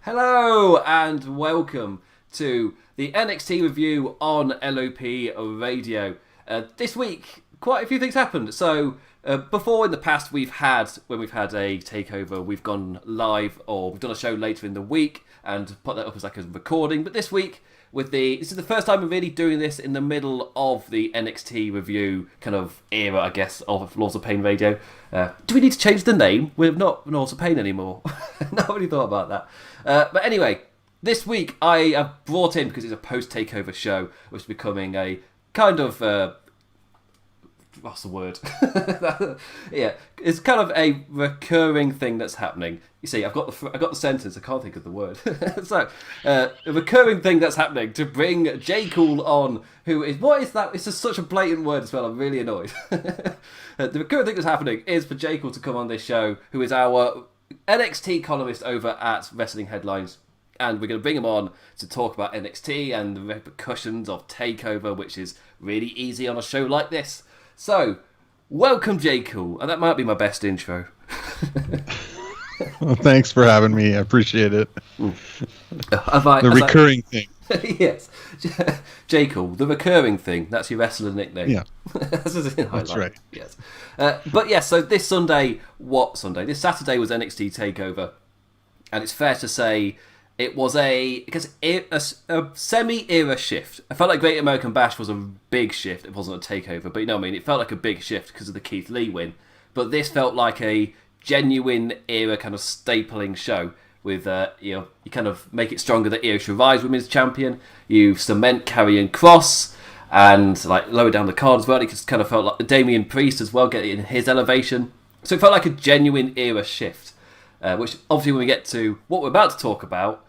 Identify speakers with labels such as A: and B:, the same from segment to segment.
A: Hello and welcome to the NXT review on LOP Radio. This week, quite a few things happened. So, before in the past, when we've had a takeover, we've gone live or we've done a show later in the week and put that up as like a recording. But this week, this is the first time we're really doing this in the middle of the NXT review kind of era, I guess, of Laws of Pain Radio. Do we need to change the name? We're not Laws of Pain anymore. Nobody thought about that. But anyway, this week I have brought in, because it's a post-takeover show, which is becoming a kind of... what's the word? Yeah, it's kind of a recurring thing that's happening. You see, I've got the sentence. I can't think of the word. So, a recurring thing that's happening to bring JCool on. What is that? It's just such a blatant word as well. I'm really annoyed. The recurring thing that's happening is for JCool to come on this show, who is our NXT columnist over at Wrestling Headlines. And we're going to bring him on to talk about NXT and the repercussions of takeover, which is really easy on a show like this. So, welcome JCool, and that might be my best intro.
B: Well, thanks for having me. I appreciate it. The recurring thing.
A: Yes. JCool, the recurring thing. That's your wrestler nickname.
B: Yeah.
A: That's right. Yes. But yes, so this Sunday? This Saturday was NXT TakeOver, and it's fair to say it was a semi-era shift. I felt like Great American Bash was a big shift. It wasn't a takeover, but you know what I mean? It felt like a big shift because of the Keith Lee win. But this felt like a genuine era kind of stapling show with, you kind of make it stronger that Io Shirai's women's champion. You cement Karrion Kross and like lower down the card as well. It just kind of felt like Damian Priest as well, getting his elevation. So it felt like a genuine era shift. Which obviously when we get to what we're about to talk about,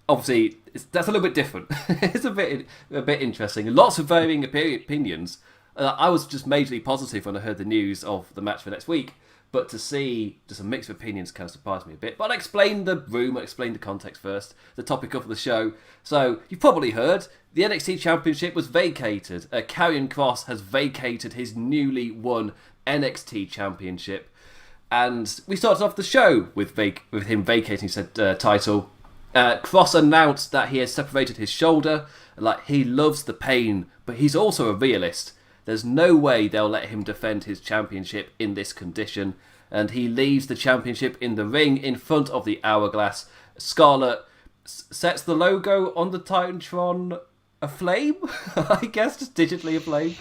A: obviously that's a little bit different. It's a bit interesting. Lots of varying opinions. I was just majorly positive when I heard the news of the match for next week, but to see just a mix of opinions kind of surprised me a bit. But I'll explain the room, I'll explain the context first, the topic of the show. So you've probably heard the NXT Championship was vacated. Karrion Kross has vacated his newly won NXT Championship. And we started off the show with him vacating said title. Kross announced that he has separated his shoulder. Like, he loves the pain, but he's also a realist. There's no way they'll let him defend his championship in this condition. And he leaves the championship in the ring in front of the hourglass. Scarlett sets the logo on the Titantron aflame, I guess, just digitally aflame.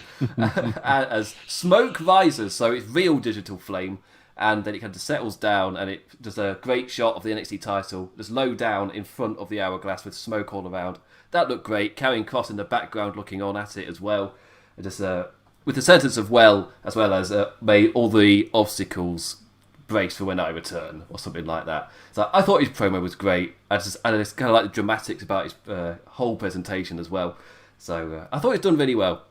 A: As smoke rises, so it's real digital flame. And then it kind of settles down, and it does a great shot of the NXT title, just low down in front of the hourglass with smoke all around. That looked great. Karrion Kross in the background looking on at it as well. Just with the sentence of as well as may all the obstacles brace for when I return, or something like that. So I thought his promo was great. I just kind of like the dramatics about his whole presentation as well. So I thought it was done really well.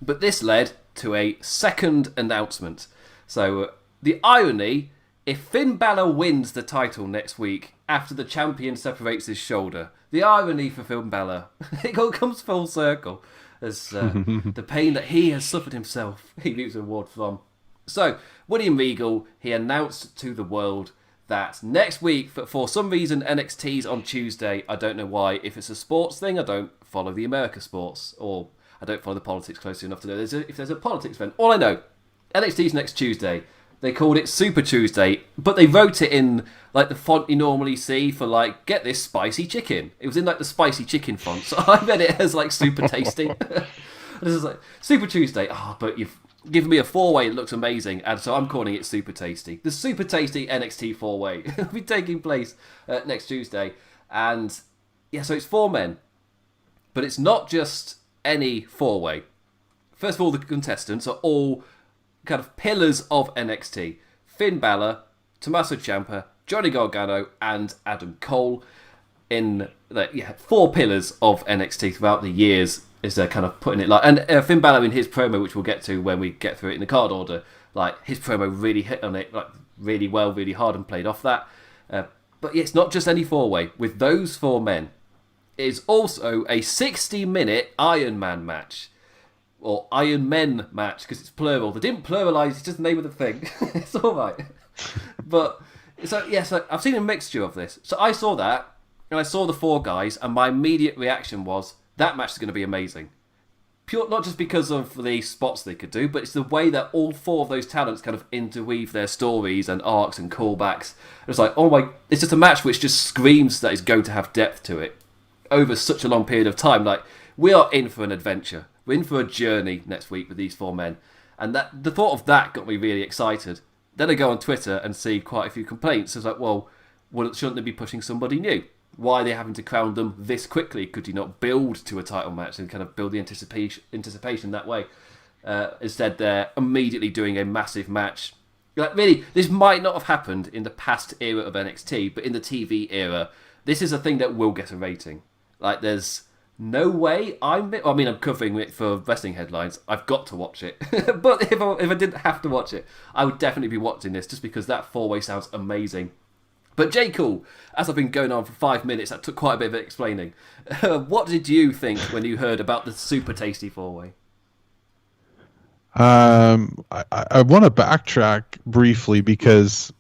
A: But this led to a second announcement. So the irony, if Finn Balor wins the title next week after the champion separates his shoulder, the irony for Finn Balor, it all comes full circle as the pain that he has suffered himself, he reaps a reward from. So, William Regal, he announced to the world that next week, for some reason, NXT's on Tuesday. I don't know why. If it's a sports thing, I don't follow the America sports, or I don't follow the politics closely enough to know if there's a politics event. All I know, NXT's next Tuesday. They called it Super Tuesday, but they wrote it in like the font you normally see for like, get this spicy chicken. It was in like the spicy chicken font, so I read it as like super tasty. This is like, Super Tuesday, but you've given me a 4-way, it looks amazing, and so I'm calling it Super Tasty. The Super Tasty NXT 4-way will be taking place next Tuesday, and yeah, so it's 4 men, but it's not just any 4-way. First of all, the contestants are all kind of pillars of NXT. Finn Balor, Tommaso Ciampa, Johnny Gargano, and Adam Cole. In 4 pillars of NXT throughout the years is kind of putting it like. And Finn Balor in his promo, which we'll get to when we get through it in the card order, like his promo really hit on it like really well, really hard, and played off that. But yeah, it's not just any 4-way. With those 4 men, it is also a 60-minute Iron Man match. Or Iron Men match, because it's plural. They didn't pluralise, it's just the name of the thing. It's alright. But, so I've seen a mixture of this. So I saw that, and I saw the 4 guys, and my immediate reaction was, that match is going to be amazing. Pure, not just because of the spots they could do, but it's the way that all 4 of those talents kind of interweave their stories and arcs and callbacks. It's like, oh my, it's just a match which just screams that it's going to have depth to it over such a long period of time. Like, we are in for an adventure. We're in for a journey next week with these 4 men. And that the thought of that got me really excited. Then I go on Twitter and see quite a few complaints. It's like, well, shouldn't they be pushing somebody new? Why are they having to crown them this quickly? Could you not build to a title match and kind of build the anticipation that way? Instead, they're immediately doing a massive match. Like, really, this might not have happened in the past era of NXT, but in the TV era, this is a thing that will get a rating. Like, there's no way I'm covering it for Wrestling Headlines. I've got to watch it. But if I didn't have to watch it, I would definitely be watching this just because that 4-way sounds amazing. But JCool, as I've been going on for 5 minutes, that took quite a bit of explaining. What did you think when you heard about the super tasty 4-way?
B: I want to backtrack briefly because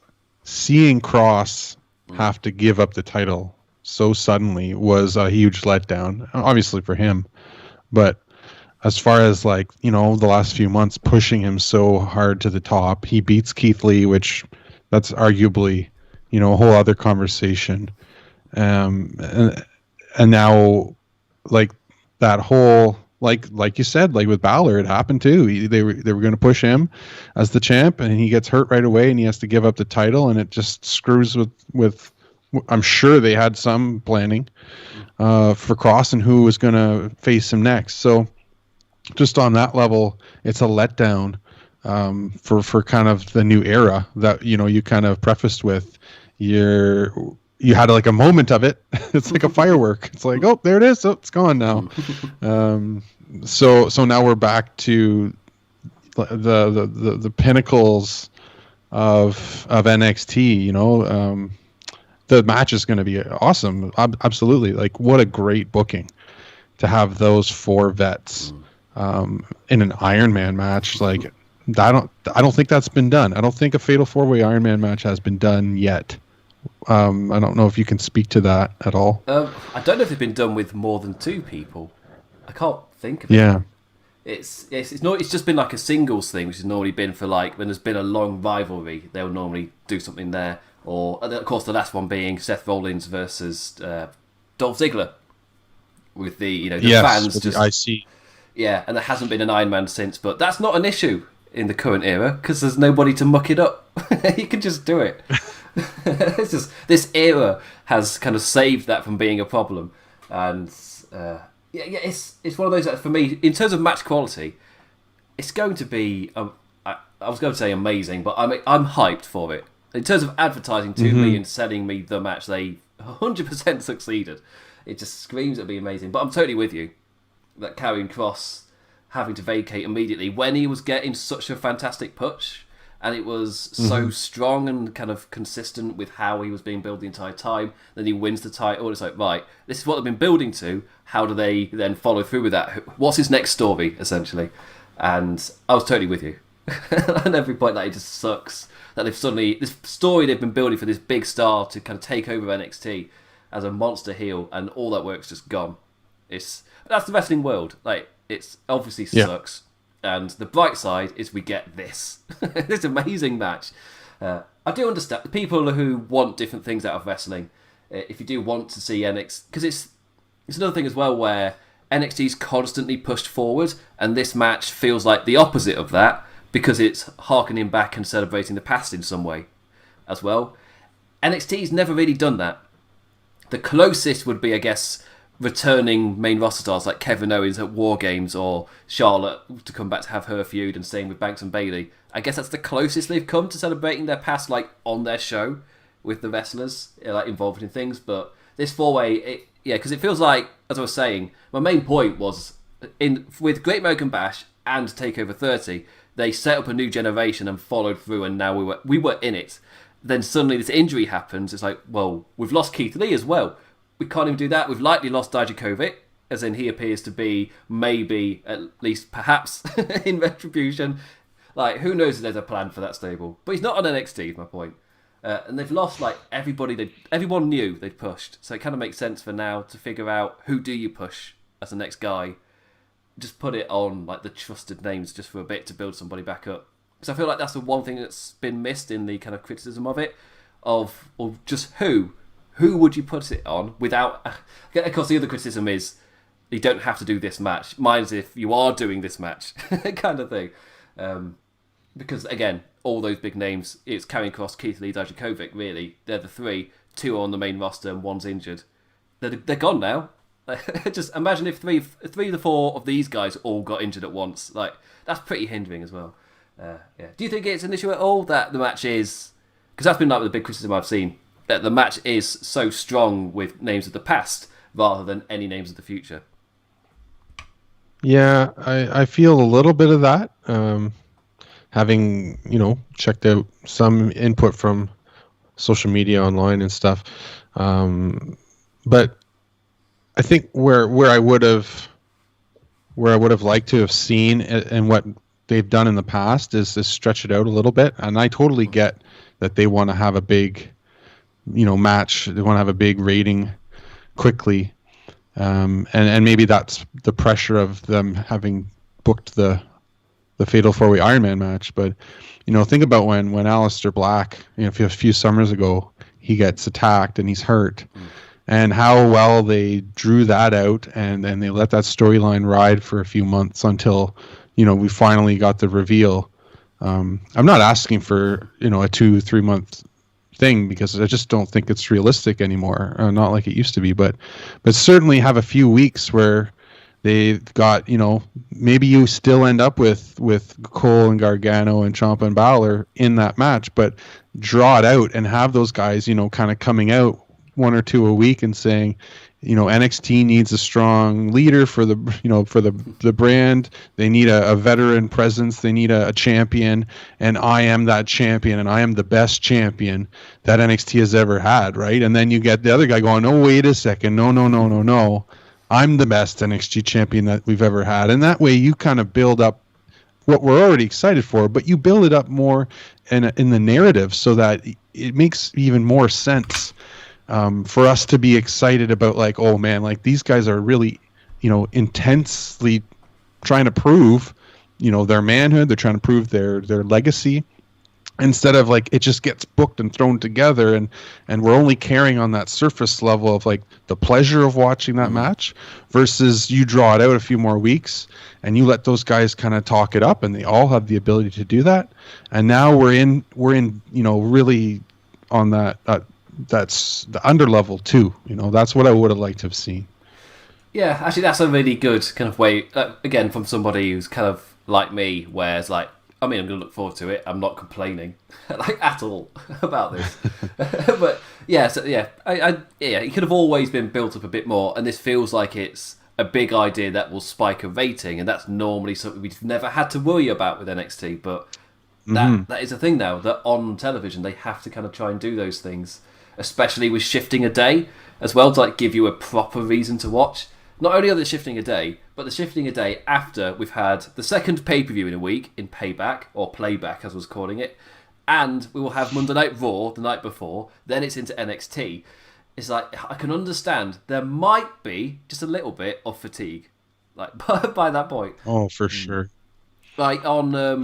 B: seeing Cross have to give up the title so suddenly was a huge letdown, obviously for him. But as far as the last few months pushing him so hard to the top, he beats Keith Lee, which that's arguably a whole other conversation. And now, that whole, like you said, with Balor, it happened too. They were going to push him as the champ, and he gets hurt right away, and he has to give up the title, and it just screws with. I'm sure they had some planning for Cross and who was going to face him next. So, just on that level, it's a letdown for kind of the new era that you kind of prefaced with. You had a moment of it. It's like a firework. It's like, oh, there it is. Oh, it's gone now. So now we're back to the pinnacles of NXT. The match is going to be awesome. Absolutely. What a great booking to have those 4 vets in an Iron Man match. I don't think that's been done. I don't think a Fatal 4-Way Iron Man match has been done yet. I don't know if you can speak to that at all.
A: I don't know if it's been done with more than 2 people. I can't think of it.
B: Yeah.
A: It's just been a singles thing, which has normally been for when there's been a long rivalry, they'll normally do something there. Or, of course, the last one being Seth Rollins versus Dolph Ziggler. With the fans just...
B: I see.
A: Yeah, and there hasn't been an Iron Man since, but that's not an issue in the current era because there's nobody to muck it up. You can just do it. It's just this era has kind of saved that from being a problem, and it's one of those that for me, in terms of match quality, it's going to be. I was going to say amazing, but I'm hyped for it. In terms of advertising to me and selling me the match, they 100% succeeded. It just screams it'll be amazing. But I'm totally with you that Karrion Kross having to vacate immediately when he was getting such a fantastic push. And it was so strong and kind of consistent with how he was being built the entire time. Then he wins the title. It's like, right, this is what they've been building to. How do they then follow through with that? What's his next story, essentially? And I was totally with you. And every point that it just sucks. That they've suddenly... This story they've been building for this big star to kind of take over NXT as a monster heel, and all that work's just gone. That's the wrestling world. It's obviously sucks. And the bright side is we get this. This amazing match. I do understand the people who want different things out of wrestling. If you do want to see NXT... Because it's another thing as well where NXT's constantly pushed forward, and this match feels like the opposite of that because it's harkening back and celebrating the past in some way as well. NXT's never really done that. The closest would be, I guess... returning main roster stars like Kevin Owens at War Games or Charlotte to come back to have her feud, and same with Banks and Bayley. I guess that's the closest they've come to celebrating their past on their show with the wrestlers involved in things. But this 4-way, because it feels like, as I was saying, my main point was with Great American Bash and Takeover 30, they set up a new generation and followed through, and now we were in it. Then suddenly this injury happens. It's like, well, we've lost Keith Lee as well. We can't even do that. We've likely lost Dijakovic, as in he appears to be maybe, at least perhaps, in Retribution. Who knows if there's a plan for that stable. But he's not on NXT, is my point. And they've lost like everyone knew they'd pushed, so it kind of makes sense for now to figure out who do you push as the next guy. Just put it on like the trusted names just for a bit to build somebody back up. Because I feel like that's the one thing that's been missed in the kind of criticism of it, or just who would you put it on without. Of course, the other criticism is you don't have to do this match. Mine's if you are doing this match, kind of thing. Because again, all those big names, it's Karrion Kross, Keith Lee, Dijakovic, really. They're the three. Two are on the main roster and one's injured. They're gone now. Just imagine if three of the four of these guys all got injured at once. Like, that's pretty hindering as well. Yeah. Do you think it's an issue at all that the match is... Because that's been like the big criticism I've seen, that the match is so strong with names of the past rather than any names of the future.
B: Yeah, I feel a little bit of that. Having, checked out some input from social media online and stuff. But I think where I would have liked to have seen and what they've done in the past is stretch it out a little bit. And I totally get that they want to have a big, match. They want to have a big rating quickly. And maybe that's the pressure of them having booked the Fatal 4-Way Iron Man match. But, think about when Aleister Black, a few summers ago, he gets attacked and he's hurt. And how well they drew that out and they let that storyline ride for a few months until, we finally got the reveal. I'm not asking for, a 2-3 month thing because I just don't think it's realistic anymore. Not like it used to be, but certainly have a few weeks where they've got, maybe you still end up with Cole and Gargano and Ciampa and Balor in that match, but draw it out and have those guys, kind of coming out one or two a week and saying, NXT needs a strong leader for the brand. They need a veteran presence. They need a champion, and I am that champion, and I am the best champion that NXT has ever had, right? And then you get the other guy going, "Oh, wait a second, no. I'm the best NXT champion that we've ever had." And that way you kind of build up what we're already excited for, but you build it up more in the narrative so that it makes even more sense for us to be excited about, like, oh man, like these guys are really, intensely trying to prove, their manhood. They're trying to prove their legacy. Instead of like it just gets booked and thrown together and we're only carrying on that surface level of like the pleasure of watching that match versus you draw it out a few more weeks and you let those guys kind of talk it up and they all have the ability to do that. And now we're in really on that's the under level too. That's what I would have liked to have seen.
A: Yeah, actually that's a really good kind of way, again, from somebody who's kind of like me, where it's like, I'm going to look forward to it. I'm not complaining, like, at all about this. But yeah, it could have always been built up a bit more, and this feels like it's a big idea that will spike a rating, and that's normally something we've never had to worry about with NXT. But that is a thing now, that on television they have to kind of try and do those things, especially with shifting a day as well, to like give you a proper reason to watch. Not only are they shifting a day, but they're shifting a day after we've had the second pay-per-view in a week, in Payback, or Playback as I was calling it, and we will have Monday Night Raw the night before, then it's into NXT. It's like, I can understand there might be just a little bit of fatigue, like, by that point.
B: Oh, for sure.
A: Like,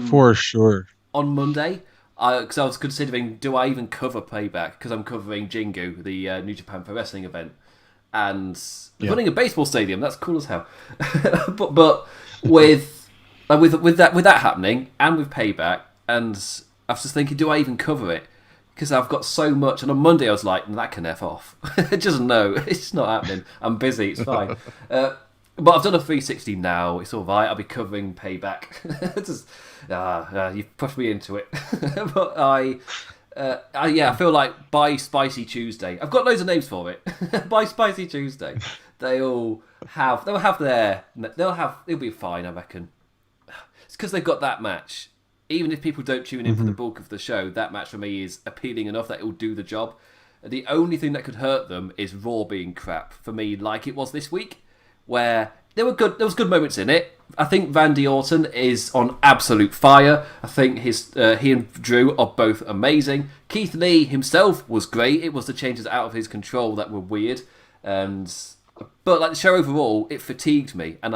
B: for sure.
A: On Monday, because I was considering, do I even cover Payback? Because I'm covering Jingu, the New Japan Pro Wrestling event. And running a baseball stadium, that's cool as hell. but with that happening, and with Payback, and I was just thinking, do I even cover it? Because I've got so much, and on Monday I was like, that can F off. Just no, it's not happening. I'm busy, it's fine. But I've done a 360 now, it's alright, I'll be covering Payback. You've pushed me into it. But I feel like by Spicy Tuesday, I've got loads of names for it. By Spicy Tuesday, they'll be fine, I reckon. It's because they've got that match. Even if people don't tune in for the bulk of the show, that match for me is appealing enough that it will do the job. The only thing that could hurt them is Raw being crap for me, like it was this week, where there was good moments in it. I think Randy Orton is on absolute fire. I think he and Drew are both amazing. Keith Lee himself was great. It was the changes out of his control that were weird, but like the show overall, it fatigued me. And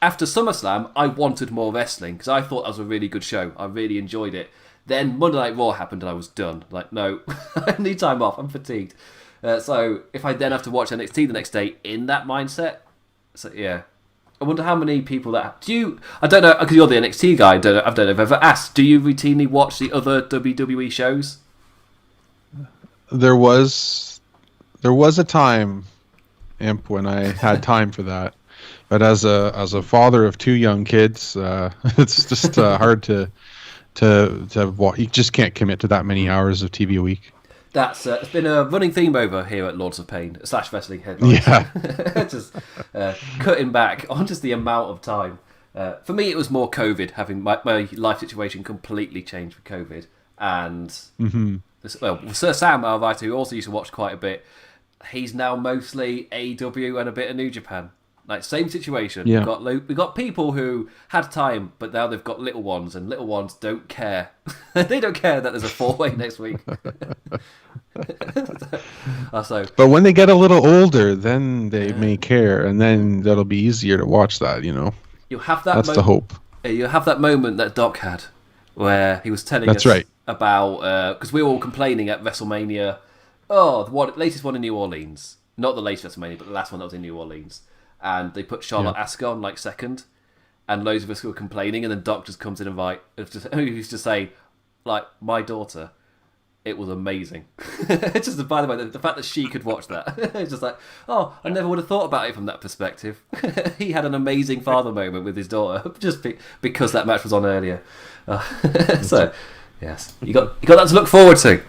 A: after SummerSlam, I wanted more wrestling because I thought that was a really good show. I really enjoyed it. Then Monday Night Raw happened and I was done. Like, no, I need time off. I'm fatigued. So if I then have to watch NXT the next day in that mindset, so yeah. I wonder how many people I don't know, because you're the NXT guy, I don't know if I've ever asked, do you routinely watch the other WWE shows?
B: There was a time, Imp, when I had time for that. But as a father of 2 young kids, it's just hard to watch. You just can't commit to that many hours of TV a week.
A: That's it's been a running theme over here at Lords of Pain / Wrestling Headlines.
B: Yeah.
A: Just cutting back on just the amount of time. For me, it was more COVID, having my life situation completely changed with COVID. And Sir Sam, our writer, who also used to watch quite a bit, he's now mostly AEW and a bit of New Japan. Like, same situation.
B: Yeah.
A: We've got people who had time, but now they've got little ones, and little ones don't care. They don't care that there's a 4-way next week.
B: But when they get a little older, then they may care, and then that'll be easier to watch that, you know.
A: You'll have that.
B: That's the hope.
A: You'll have that moment that Doc had, where he was telling us about, because we were all complaining at WrestleMania, the latest one in New Orleans. Not the latest WrestleMania, but the last one that was in New Orleans. And they put Charlotte Asuka on like second, and loads of us were complaining, and then Doc just comes in and he used to say, like, my daughter, it was amazing. It's just, by the way, the fact that she could watch that, it's just like, I never would have thought about it from that perspective. He had an amazing father moment with his daughter just because that match was on earlier. So, yes, you got that to look forward to.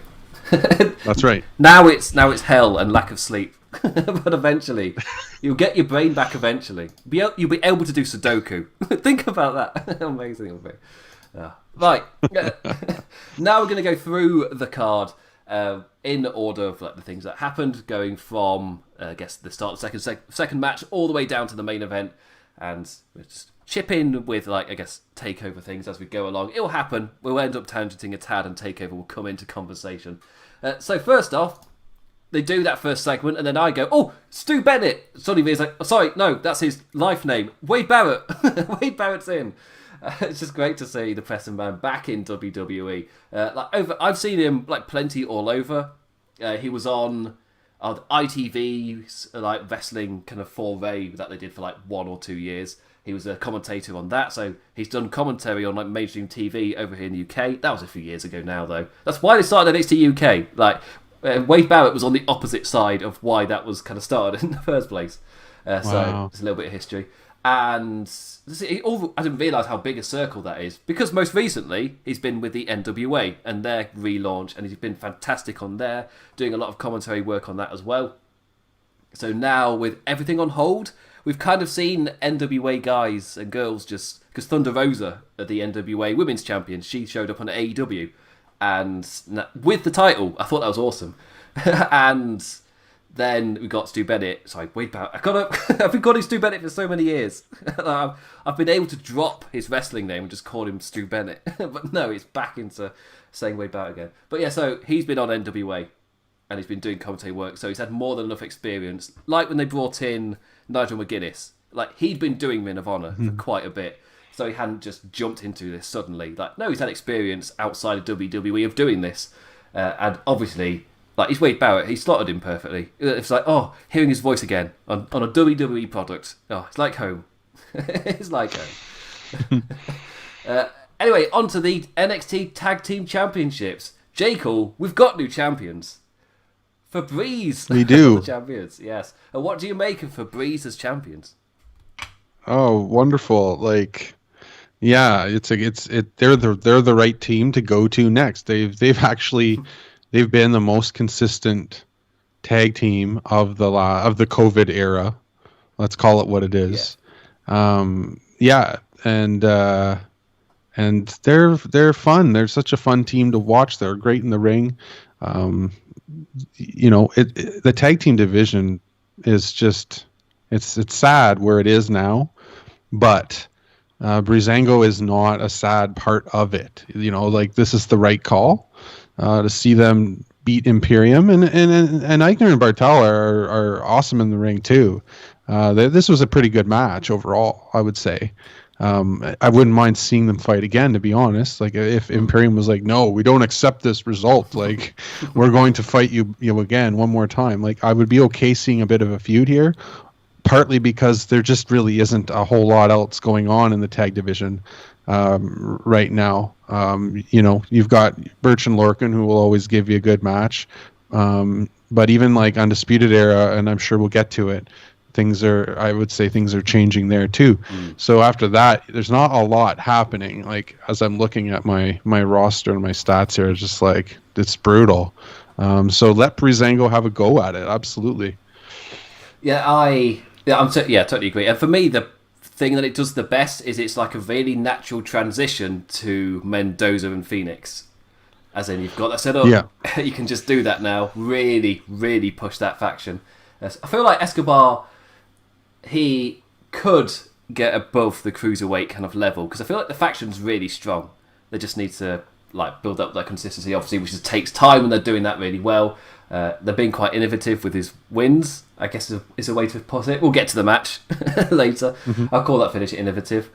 B: That's right.
A: Now it's hell and lack of sleep. But eventually, you'll get your brain back eventually. You'll be able to do Sudoku. Think about that. How amazing it will be. Right. Now we're going to go through the card in order of like the things that happened, going from, I guess, the start of the second match all the way down to the main event. And we'll just chip in with, like, I guess, takeover things as we go along. It'll happen. We'll end up tangenting a tad and takeover will come into conversation. So first off, they do that first segment, and then I go, Stu Bennett. Sonny Veer's like, sorry, no, that's his life name. Wade Barrett. Wade Barrett's in. It's just great to see the Preston man back in WWE. I've seen him like plenty all over. He was on ITV's like wrestling kind of foray that they did for like 1 or 2 years. He was a commentator on that, so he's done commentary on like mainstream TV over here in the UK. That was a few years ago now, though. That's why they started NXT UK. Like, Wade Barrett was on the opposite side of why that was kind of started in the first place. So it's a little bit of history. And I didn't realise how big a circle that is, because most recently he's been with the NWA and their relaunch, and he's been fantastic on there, doing a lot of commentary work on that as well. So now, with everything on hold, we've kind of seen NWA guys and girls just... Because Thunder Rosa, the NWA Women's Champion, she showed up on AEW. And with the title, I thought that was awesome. And then we got Stu Bennett. Sorry, Wade Barrett. I've been calling Stu Bennett for so many years. I've been able to drop his wrestling name and just call him Stu Bennett. But no, it's back into saying Wade Barrett again. But yeah, so he's been on NWA and he's been doing commentary work. So he's had more than enough experience. Like when they brought in Nigel McGuinness. Like, he'd been doing Ring of Honor for quite a bit. So he hadn't just jumped into this suddenly. Like, no, he's had experience outside of WWE of doing this. And obviously, like, he's Wade Barrett. He slotted him perfectly. It's like, hearing his voice again on a WWE product. It's like home. It's like home. Anyway, on to the NXT Tag Team Championships. JCool, we've got new champions. Febreze.
B: We do.
A: The champions, yes. And what do you make of Febreze as champions?
B: Oh, wonderful. Like... Yeah, they're the right team to go to next. They've been the most consistent tag team of the COVID era. Let's call it what it is. Yeah. And they're fun. They're such a fun team to watch. They're great in the ring. The tag team division is just It's sad where it is now, but Breezango is not a sad part of it. You know, like, this is the right call to see them beat Imperium, and Eichner and Bartel are awesome in the ring too. This was a pretty good match overall, I would say. I wouldn't mind seeing them fight again, to be honest. Like, if Imperium was like, no, we don't accept this result, like, we're going to fight you again one more time. Like, I would be okay seeing a bit of a feud here, partly because there just really isn't a whole lot else going on in the tag division right now. You know, you've got Birch and Lorcan, who will always give you a good match. But even like Undisputed Era, and I'm sure we'll get to it, I would say things are changing there too. So after that, there's not a lot happening. Like, as I'm looking at my roster and my stats here, it's just like, it's brutal. So let Breezango have a go at it. Absolutely.
A: I'm totally agree. And for me, the thing that it does the best is it's like a really natural transition to Mendoza and Phoenix. As in, you've got that set up. Yeah. You can just do that now. Really, really push that faction. I feel like Escobar, he could get above the cruiserweight kind of level, because I feel like the faction's really strong. They just need to like build up that consistency, obviously, which just takes time, and they're doing that really well. They're being quite innovative with his wins, I guess is a way to put it. We'll get to the match later. I'll call that finish innovative.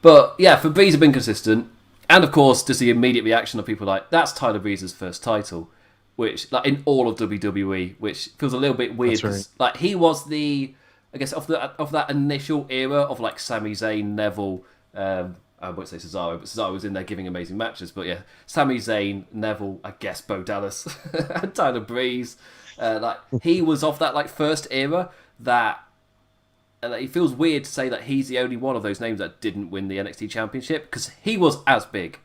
A: But yeah, for Breeze have been consistent. And of course, just the immediate reaction of people like, that's Tyler Breeze's first title, which, like, in all of WWE, which feels a little bit weird. Right. Like, he was the, I guess, of that initial era of like Sami Zayn, Neville, I won't say Cesaro, but Cesaro was in there giving amazing matches. But yeah, Sami Zayn, Neville, I guess Bo Dallas, and Tyler Breeze. Like, he was of that like first era that it feels weird to say that he's the only one of those names that didn't win the NXT Championship, because he was as big.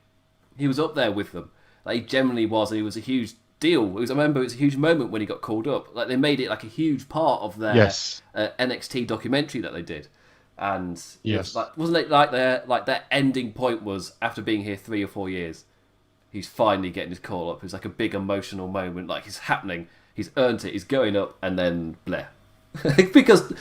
A: He was up there with them. Like, he generally was, and it was a huge deal. I remember it was a huge moment when he got called up. Like, they made it like a huge part of their NXT documentary that they did. And yes, wasn't it like their ending point was, after being here 3 or 4 years, he's finally getting his call up. It was like a big emotional moment. Like, it's happening. He's earned it. He's going up, and then bleh. Because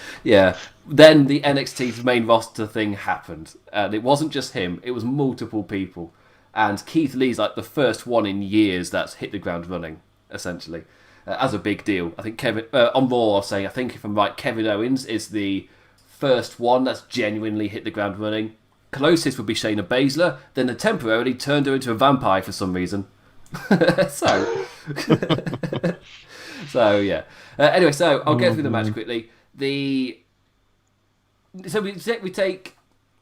A: then the NXT's main roster thing happened, and it wasn't just him. It was multiple people, and Keith Lee's like the first one in years that's hit the ground running, essentially, as a big deal. I think Kevin on Raw, I was saying, I think if I'm right, Kevin Owens is the first one that's genuinely hit the ground running. Closest would be Shayna Baszler. Then they temporarily turned her into a vampire for some reason. So yeah. Anyway, so I'll get through the match quickly. So we take.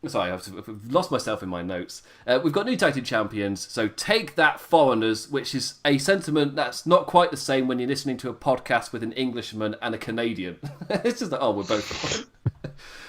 A: Sorry, I've lost myself in my notes. We've got new tag team champions. So take that, foreigners, which is a sentiment that's not quite the same when you're listening to a podcast with an Englishman and a Canadian. It's just like, oh, we're both foreign.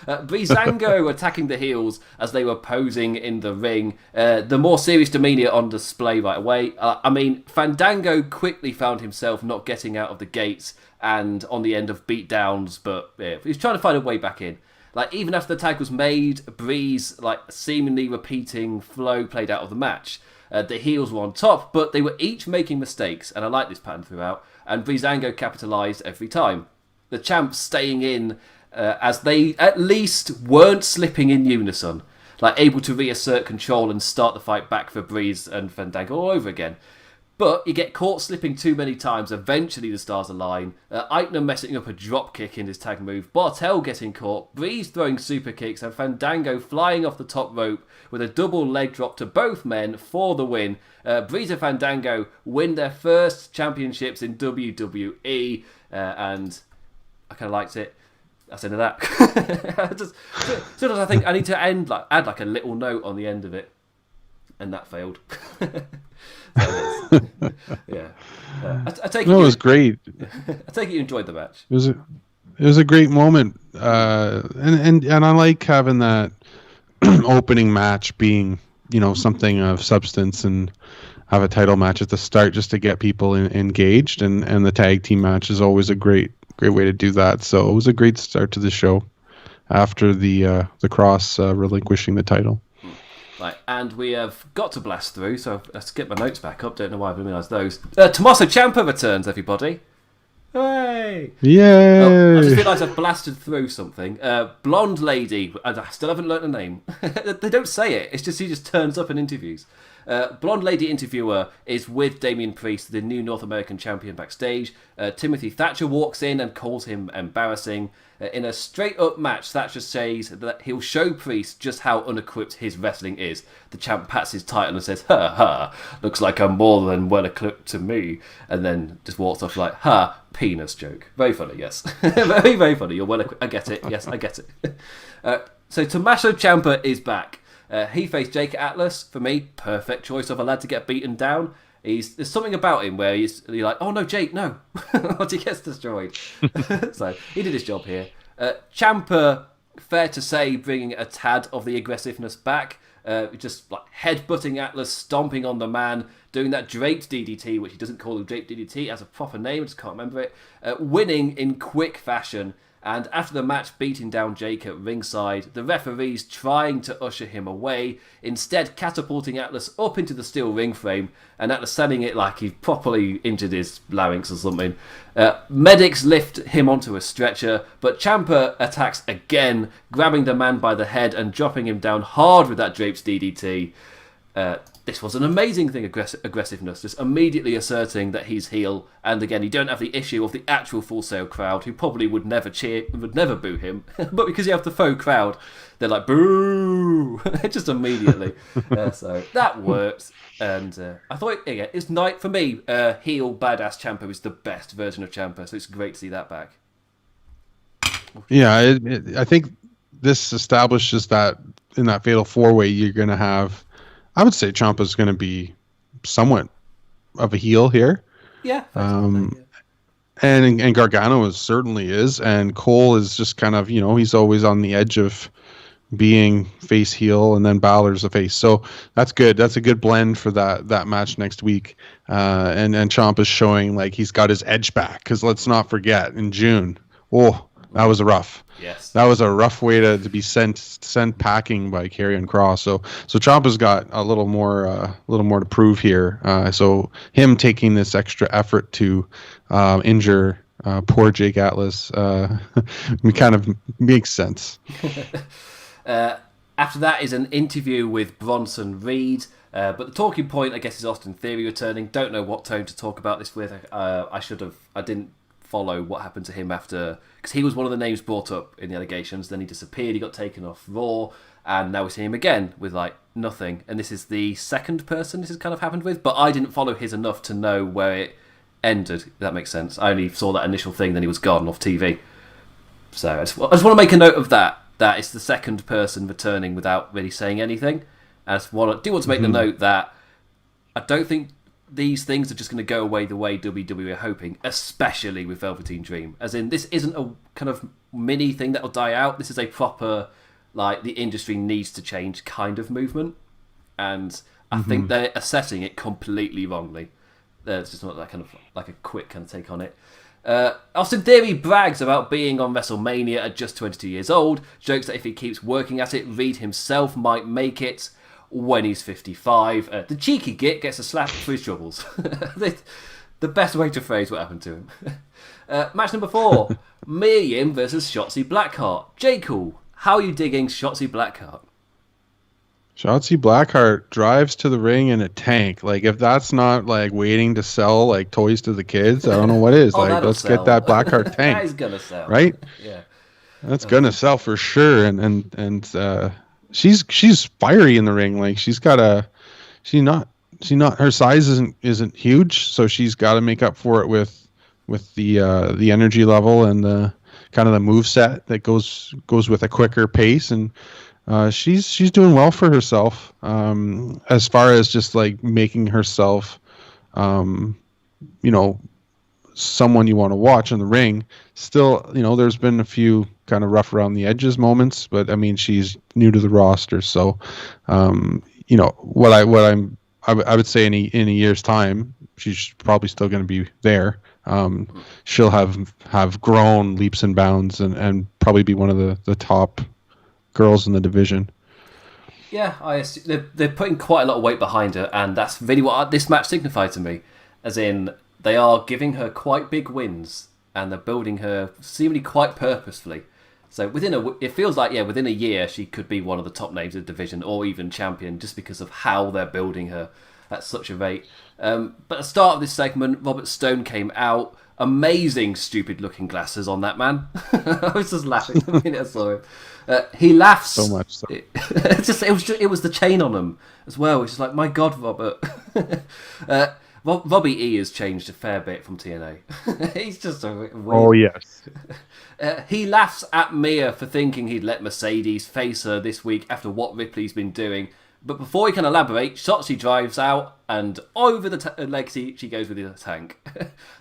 A: Breezango attacking the heels as they were posing in the ring. The more serious demeanour on display right away. I mean, Fandango quickly found himself not getting out of the gates and on the end of beatdowns, but yeah, he was trying to find a way back in. Like, even after the tag was made, Breeze, like, seemingly repeating flow played out of the match. The heels were on top, but they were each making mistakes, and I like this pattern throughout, and Breezango capitalised every time. The champs staying in as they at least weren't slipping in unison, like able to reassert control and start the fight back for Breeze and Fandango all over again. But you get caught slipping too many times, eventually the stars align. Eichner messing up a drop kick in his tag move, Bartel getting caught, Breeze throwing super kicks, and Fandango flying off the top rope with a double leg drop to both men for the win. Breeze and Fandango win their first championships in WWE, and I kind of liked it. That's the end of that. Sometimes I think I need to add like a little note on the end of it, and that failed. Yeah, I take it.
B: No, it was great.
A: I take it you enjoyed the match.
B: It was a great moment, and I like having that opening match being, you know, something of substance, and have a title match at the start just to get people engaged, and the tag team match is always a great way to do that. So it was a great start to the show after the Cross relinquishing the title.
A: Right, and we have got to blast through, so let's get my notes back up. Don't know why I realised those. Tommaso Ciampa returns, everybody. Hooray!
B: Yay!
A: Oh, I just realised I've blasted through something. Blonde lady, I still haven't learnt her name. They don't say it, it's just she just turns up in interviews. Blonde lady interviewer is with Damian Priest, the new North American champion, backstage. Timothy Thatcher walks in and calls him embarrassing. In a straight-up match, Thatcher says that he'll show Priest just how unequipped his wrestling is. The champ pats his title and says, "Ha ha, looks like I'm more than well-equipped to me," and then just walks off like, "Ha, penis joke." Very funny, yes. Very, very funny. You're well-equipped. I get it. Yes, I get it. So Tommaso Ciampa is back. He faced Jake Atlas. For me, perfect choice of a lad to get beaten down. There's something about him where you're like, oh no, Jake, no. But he gets destroyed. So he did his job here. Ciampa, fair to say, bringing a tad of the aggressiveness back. Just like headbutting Atlas, stomping on the man, doing that draped DDT, which he doesn't call a draped DDT, as a proper name, I just can't remember it. Winning in quick fashion. And after the match, beating down Jake at ringside, the referees trying to usher him away, instead catapulting Atlas up into the steel ring frame, and Atlas selling it like he properly injured his larynx or something. Medics lift him onto a stretcher, but Ciampa attacks again, grabbing the man by the head and dropping him down hard with that draped DDT. This was an amazing thing, aggressiveness, just immediately asserting that he's heel, and again, you don't have the issue of the actual Full Sail crowd, who probably would never boo him, but because you have the faux crowd, they're like, boo! Just immediately. So that worked, and I thought, again, it's night for me, heel badass Ciampa is the best version of Ciampa, so it's great to see that back.
B: Yeah, I think this establishes that in that Fatal 4-Way, you're going to have, I would say Ciampa's going to be somewhat of a heel here.
A: Yeah.
B: And Gargano certainly is. And Cole is just kind of, he's always on the edge of being face heel, and then Balor's a face. So that's good. That's a good blend for that match next week. And Ciampa's showing like he's got his edge back, because let's not forget in June. Oh, that was rough.
A: Yes.
B: That was a rough way to be sent packing by Karrion Kross. So Ciampa's got a little more to prove here. So him taking this extra effort to injure poor Jake Atlas kind of makes sense.
A: After that is an interview with Bronson Reed. But the talking point, I guess, is Austin Theory returning. Don't know what tone to talk about this with. I didn't follow what happened to him after, because he was one of the names brought up in the allegations. Then he disappeared, he got taken off Raw, and now we see him again with like nothing. And this is the second person this has kind of happened with, but I didn't follow his enough to know where it ended, if that makes sense. I only saw that initial thing, then he was gone off TV. So I just want to make a note of that it's the second person returning without really saying anything. And I do want to make the note that I don't think these things are just going to go away the way WWE are hoping, especially with Velveteen Dream. As in, this isn't a kind of mini thing that'll die out. This is a proper, like, the industry needs to change kind of movement. And I think they're assessing it completely wrongly. There's just not that kind of, like, a quick kind of take on it. Austin Theory brags about being on WrestleMania at just 22 years old, jokes that if he keeps working at it, Reed himself might make it when he's 55. The cheeky git gets a slap for his troubles. The best way to phrase what happened to him. Match number 4, Mia Yim versus Shotzi Blackheart. JCool, how are you digging Shotzi Blackheart?
B: Shotzi Blackheart drives to the ring in a tank. Like, if that's not like waiting to sell like toys to the kids, I don't know what is. Like, let's get that Blackheart tank.
A: That is gonna sell,
B: right?
A: Yeah,
B: that's gonna sell for sure. And she's fiery in the ring. Like, her size isn't huge, so she's got to make up for it with the energy level and the kind of the move set that goes with a quicker pace. And she's doing well for herself, as far as just like making herself someone you want to watch in the ring. Still, there's been a few kind of rough around the edges moments, but I mean, she's new to the roster, so I would say in a year's time, she's probably still going to be there. She'll have grown leaps and bounds and probably be one of the top girls in the division.
A: Yeah, I assume they're putting quite a lot of weight behind her, and that's really what this match signified to me. As in, they are giving her quite big wins, and they're building her seemingly quite purposefully. So it feels like within a year she could be one of the top names of the division or even champion, just because of how they're building her at such a rate. But at the start of this segment, Robert Stone came out. Amazing stupid looking glasses on that man. I was just laughing the minute I saw him. He laughs
B: so much. So.
A: It was the chain on him as well. It's just like, my God, Robert. Robbie E has changed a fair bit from TNA. He's just a weird...
B: Oh, yes.
A: He laughs at Mia for thinking he'd let Mercedes face her this week after what Ripley's been doing. But before he can elaborate, Shotzi drives out and over the legacy she goes with the tank.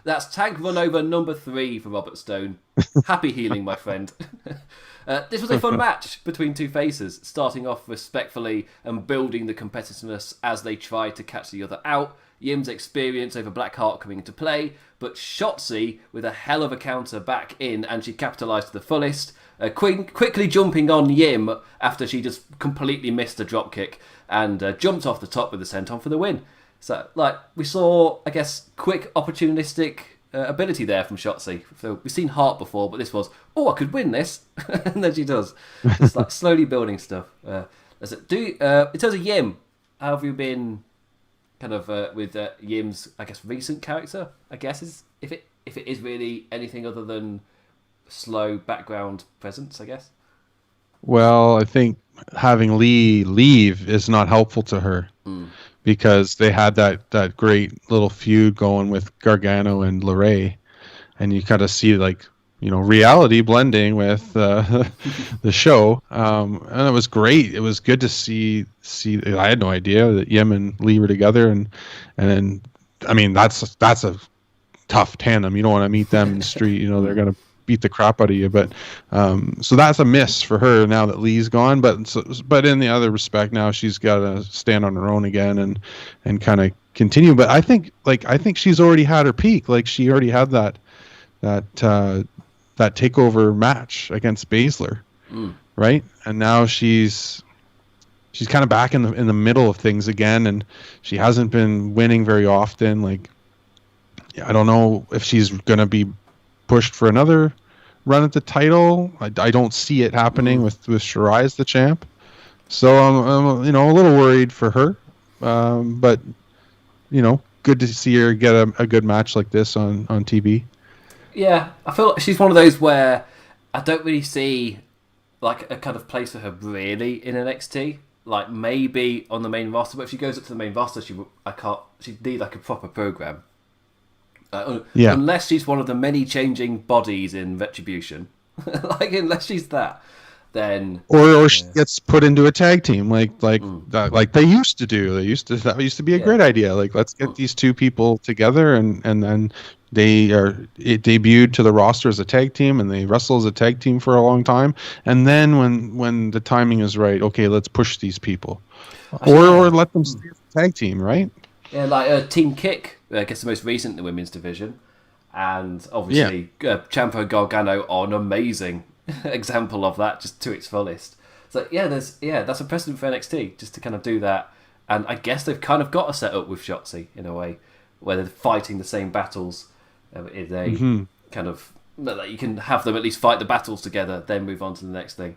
A: That's tank run over number 3 for Robert Stone. Happy healing, my friend. This was a fun match between two faces, starting off respectfully and building the competitiveness as they tried to catch the other out. Yim's experience over Blackheart coming into play, but Shotzi with a hell of a counter back in, and she capitalised to the fullest, quickly jumping on Yim after she just completely missed a dropkick and jumped off the top with the senton for the win. So, we saw, I guess, quick opportunistic ability there from Shotzi. So we've seen Hart before, but this was, I could win this, and then she does. It's like slowly building stuff. In terms of Yim, how have you been? Kind of with Yim's, I guess, recent character, I guess, is if it is really anything other than slow background presence, I guess.
B: Well, I think having Lee leave is not helpful to her because they had that great little feud going with Gargano and LeRae, and you kind of see reality blending with the show, and it was great. It was good to see. I had no idea that Yim and Lee were together, and then I mean that's a tough tandem. You don't want to meet them in the street. They're gonna beat the crap out of you. But so that's a miss for her now that Lee's gone. But in the other respect, now she's got to stand on her own again and kind of continue. But I think she's already had her peak. Like she already had that takeover match against Baszler, right? And now she's kind of back in the middle of things again, and she hasn't been winning very often. I don't know if she's going to be pushed for another run at the title. I don't see it happening with Shirai as the champ. So I'm a little worried for her, but good to see her get a good match like this on TV.
A: Yeah, I feel like she's one of those where I don't really see a kind of place for her really in NXT. Maybe on the main roster, but if she goes up to the main roster, she'd need a proper program. Unless she's one of the many changing bodies in Retribution, unless she's that, then
B: or she gets put into a tag team like they used to do. That used to be a great idea. Let's get these two people together, and then it debuted to the roster as a tag team, and they wrestle as a tag team for a long time. And then when the timing is right, okay, let's push these people, or let them stay as a tag team, right?
A: Yeah, Team Kick, I guess the most recent in the women's division, and obviously Ciampa Gargano are an amazing example of that, just to its fullest. So that's a precedent for NXT, just to kind of do that. And I guess they've kind of got a set up with Shotzi in a way, where they're fighting the same battles. Kind of you can have them at least fight the battles together, then move on to the next thing,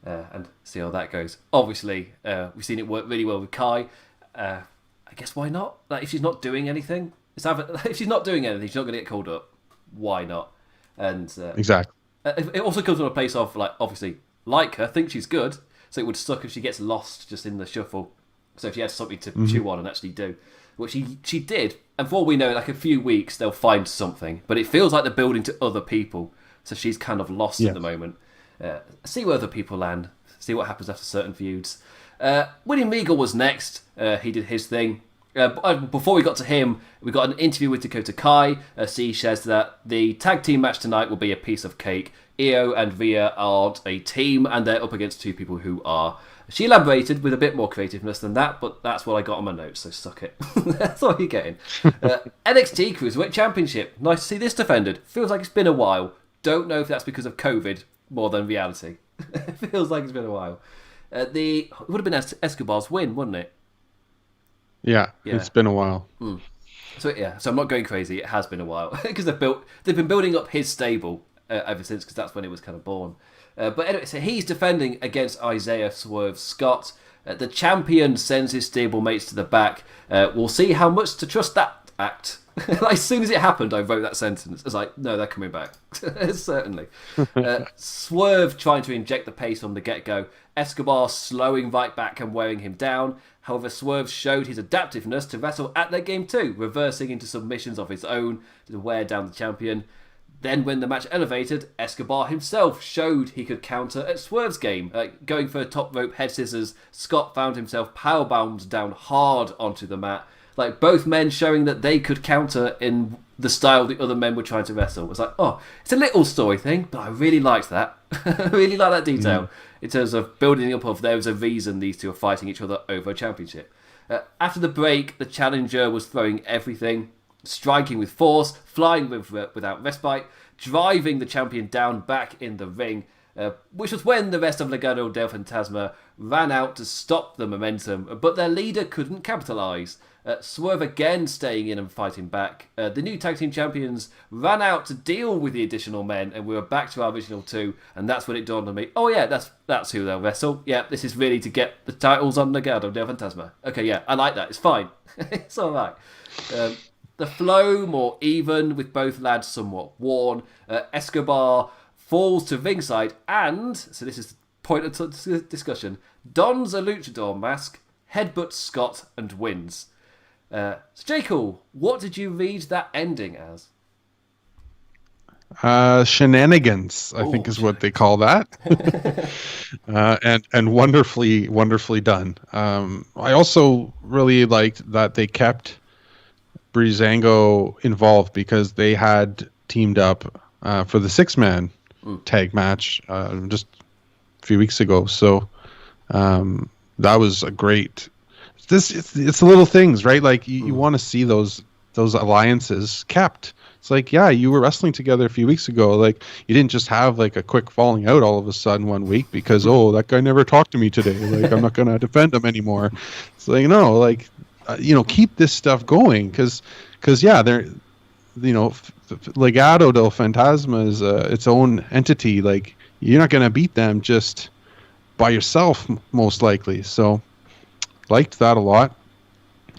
A: and see how that goes. Obviously, we've seen it work really well with Kai. I guess why not? If she's not doing anything, if she's not doing anything, she's not going to get called up. Why not? And
B: exactly.
A: It also comes from a place of obviously like her, think she's good, so it would suck if she gets lost just in the shuffle. So if she had something to chew on and actually do, which she did, and for all we know, a few weeks they'll find something. But it feels like they're building to other people, so she's kind of lost at the moment. See where other people land. See what happens after certain feuds. William Regal was next. He did his thing. Before we got to him, we got an interview with Dakota Kai. She says that the tag team match tonight will be a piece of cake. Io and Rhea aren't a team, and they're up against two people who are. She elaborated with a bit more creativeness than that, but that's what I got on my notes, so suck it. That's all you're getting. NXT Cruiserweight Championship. Nice to see this defended. Feels like it's been a while. Don't know if that's because of COVID more than reality. It feels like it's been a while. It would have been Escobar's win, wouldn't it?
B: Yeah, it's been a while.
A: So I'm not going crazy. It has been a while because they've been building up his stable ever since, because that's when it was kind of born. But anyway, so he's defending against Isaiah Swerve Scott. The champion sends his stable mates to the back. We'll see how much to trust that act. Like, as soon as it happened, I wrote that sentence. I was like, no, they're coming back. Certainly. Swerve trying to inject the pace from the get-go. Escobar slowing right back and wearing him down. However, Swerve showed his adaptiveness to wrestle at their game too, reversing into submissions of his own to wear down the champion. Then when the match elevated, Escobar himself showed he could counter at Swerve's game. Going for a top rope head scissors, Scott found himself powerbombed down hard onto the mat. Like, both men showing that they could counter in the style the other men were trying to wrestle. It was like, oh, it's a little story thing, but I really liked that. I really like that detail in terms of building up of there's a reason these two are fighting each other over a championship. After the break, the challenger was throwing everything, striking with force, flying without respite, driving the champion down back in the ring, which was when the rest of Legado del Fantasma ran out to stop the momentum, but their leader couldn't capitalise. Swerve again staying in and fighting back. The new tag team champions ran out to deal with the additional men, and we were back to our original two, and that's when it dawned on me, oh yeah, that's who they'll wrestle. Yeah, this is really to get the titles on Legado del Fantasma. Okay, yeah, I like that. It's fine. It's alright. The flow more even, with both lads somewhat worn. Escobar falls to ringside and, so this is the point of discussion, dons a luchador mask, headbutts Scott and wins. So JCool, what did you read that ending as?
B: Shenanigans, I think is what they call that. and wonderfully done. I also really liked that they kept Breezango involved, because they had teamed up for the 6-man tag match just a few weeks ago. So that was a great. It's the little things, right? Like you want to see those alliances kept. It's like, yeah, you were wrestling together a few weeks ago. Like, you didn't just have like a quick falling out all of a sudden one week because, oh, that guy never talked to me today. Like, I'm not going to defend him anymore. It's like, no, like, keep this stuff going, because yeah, they're, Legado del Fantasma is its own entity. Like, you're not going to beat them just by yourself, most likely. So, liked that a lot.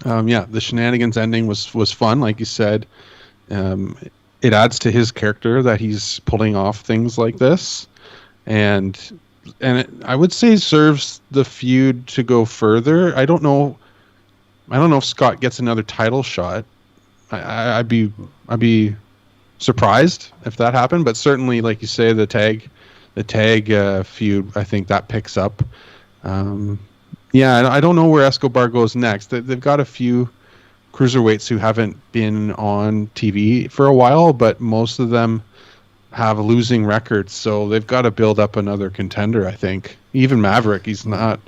B: Yeah, the shenanigans ending was fun, like you said. It adds to his character that he's pulling off things like this, and I would say serves the feud to go further. I don't know if Scott gets another title shot. I'd be surprised if that happened, but certainly, like you say, the tag feud, I think that picks up. Yeah, I don't know where Escobar goes next. They've got a few cruiserweights who haven't been on TV for a while, but most of them have losing records, so they've got to build up another contender, I think. Even Maverick, he's not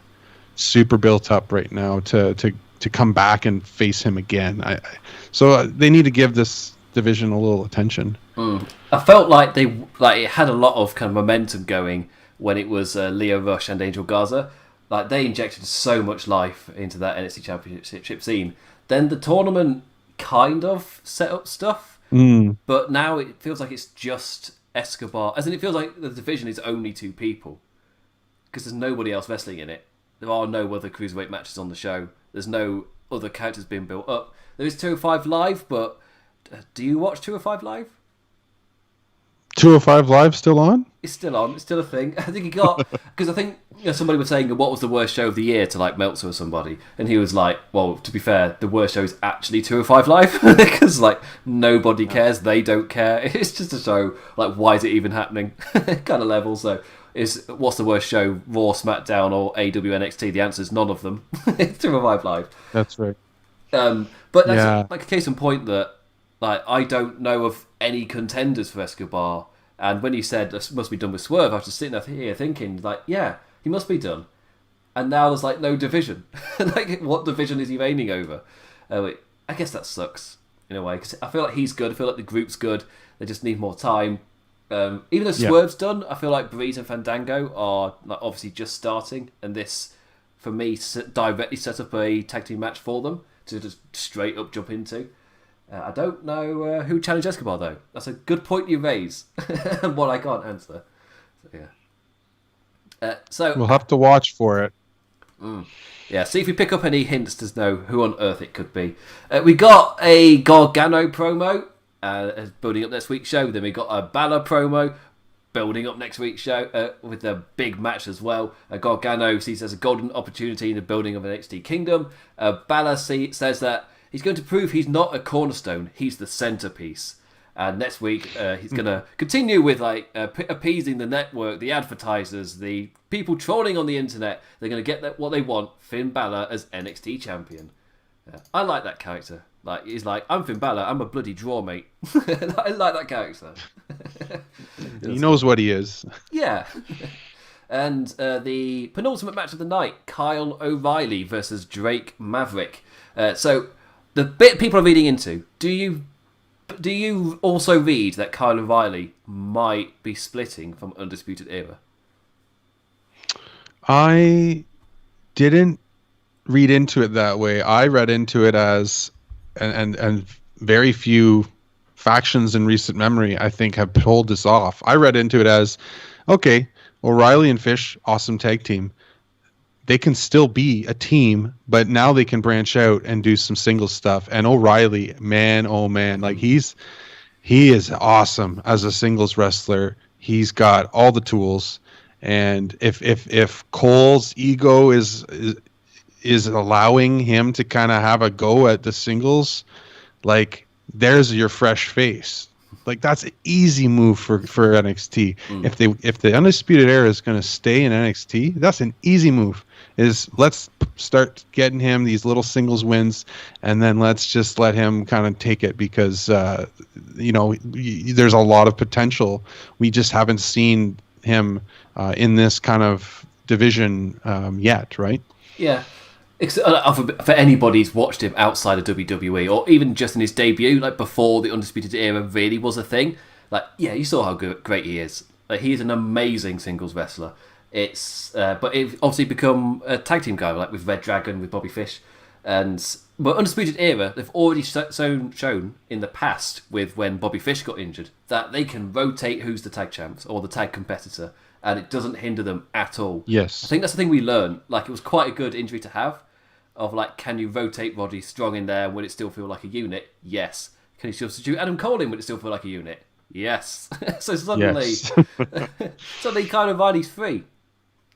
B: super built up right now to come back and face him again. So they need to give this division a little attention.
A: I felt like it had a lot of kind of momentum going when it was Leo Rush and Angel Garza. Like, they injected so much life into that NXT Championship scene. Then the tournament kind of set up stuff, but now it feels like it's just Escobar. As in, it feels like the division is only two people, because there's nobody else wrestling in it. There are no other cruiserweight matches on the show. There's no other characters being built up. There is 205 Live, but do you watch 205 Live?
B: 205 Live still on?
A: It's still on. It's still a thing. I think he got, because I think somebody was saying what was the worst show of the year to like Meltzer or somebody, and he was like, well, to be fair, the worst show is actually 205 Live, because like nobody cares, they don't care. It's just a show. Like, why is it even happening? Kind of level. So, what's the worst show? Raw, SmackDown, or AW NXT? The answer is none of them. It's 205 Live.
B: That's right.
A: But that's like a case in point that, like, I don't know of any contenders for Escobar. And when he said this must be done with Swerve, I was just sitting here thinking, like, yeah, he must be done. And now there's like no division. Like, what division is he reigning over? I guess that sucks in a way, because I feel like he's good. I feel like the group's good. They just need more time. Even though Swerve's done, I feel like Breeze and Fandango are like obviously just starting, and this, for me, directly set up a tag team match for them to just straight up jump into. I don't know who challenged Escobar, though. That's a good point you raise. And one I can't answer. So, yeah.
B: We'll have to watch for it.
A: Yeah, see if we pick up any hints to know who on earth it could be. We got a Gargano promo building up next week's show. Then we got a Balor promo building up next week's show with a big match as well. Gargano sees as a golden opportunity in the building of NXT Kingdom. Balor says that he's going to prove he's not a cornerstone, he's the centerpiece. And next week, he's going to continue with appeasing the network, the advertisers, the people trolling on the internet. They're going to get what they want, Finn Balor as NXT champion. I like that character. He's like, I'm Finn Balor, I'm a bloody draw, mate. I like that character.
B: He knows what he is.
A: Yeah. And the penultimate match of the night, Kyle O'Reilly versus Drake Maverick. So the bit people are reading into, do you also read that Kyle O'Reilly might be splitting from Undisputed Era?
B: I didn't read into it that way. I read into it as, and very few factions in recent memory, I think, have pulled this off. I read into it as, okay, O'Reilly and Fish, awesome tag team. They can still be a team, but now they can branch out and do some single stuff. And O'Reilly, man, oh man, he is awesome as a singles wrestler. He's got all the tools. And if Cole's ego is allowing him to kind of have a go at the singles, there's your fresh face. That's an easy move for NXT. If the Undisputed Era is going to stay in NXT, that's an easy move. Let's start getting him these little singles wins, and then let's just let him kind of take it because there's a lot of potential. We just haven't seen him in this kind of division yet, right?
A: Yeah. For anybody who's watched him outside of WWE, or even just in his debut, before the Undisputed Era really was a thing, you saw how great he is. He's an amazing singles wrestler. But it obviously become a tag team guy, with Red Dragon, with Bobby Fish. But Undisputed Era, they've already shown in the past with when Bobby Fish got injured that they can rotate who's the tag champs or the tag competitor, and it doesn't hinder them at all.
B: Yes.
A: I think that's the thing we learned. It was quite a good injury to have, of can you rotate Roddy Strong in there? Will it still feel like a unit? Yes. Can you substitute Adam Cole in? Will it still feel like a unit? Yes. So suddenly, suddenly kind of Roddy's free.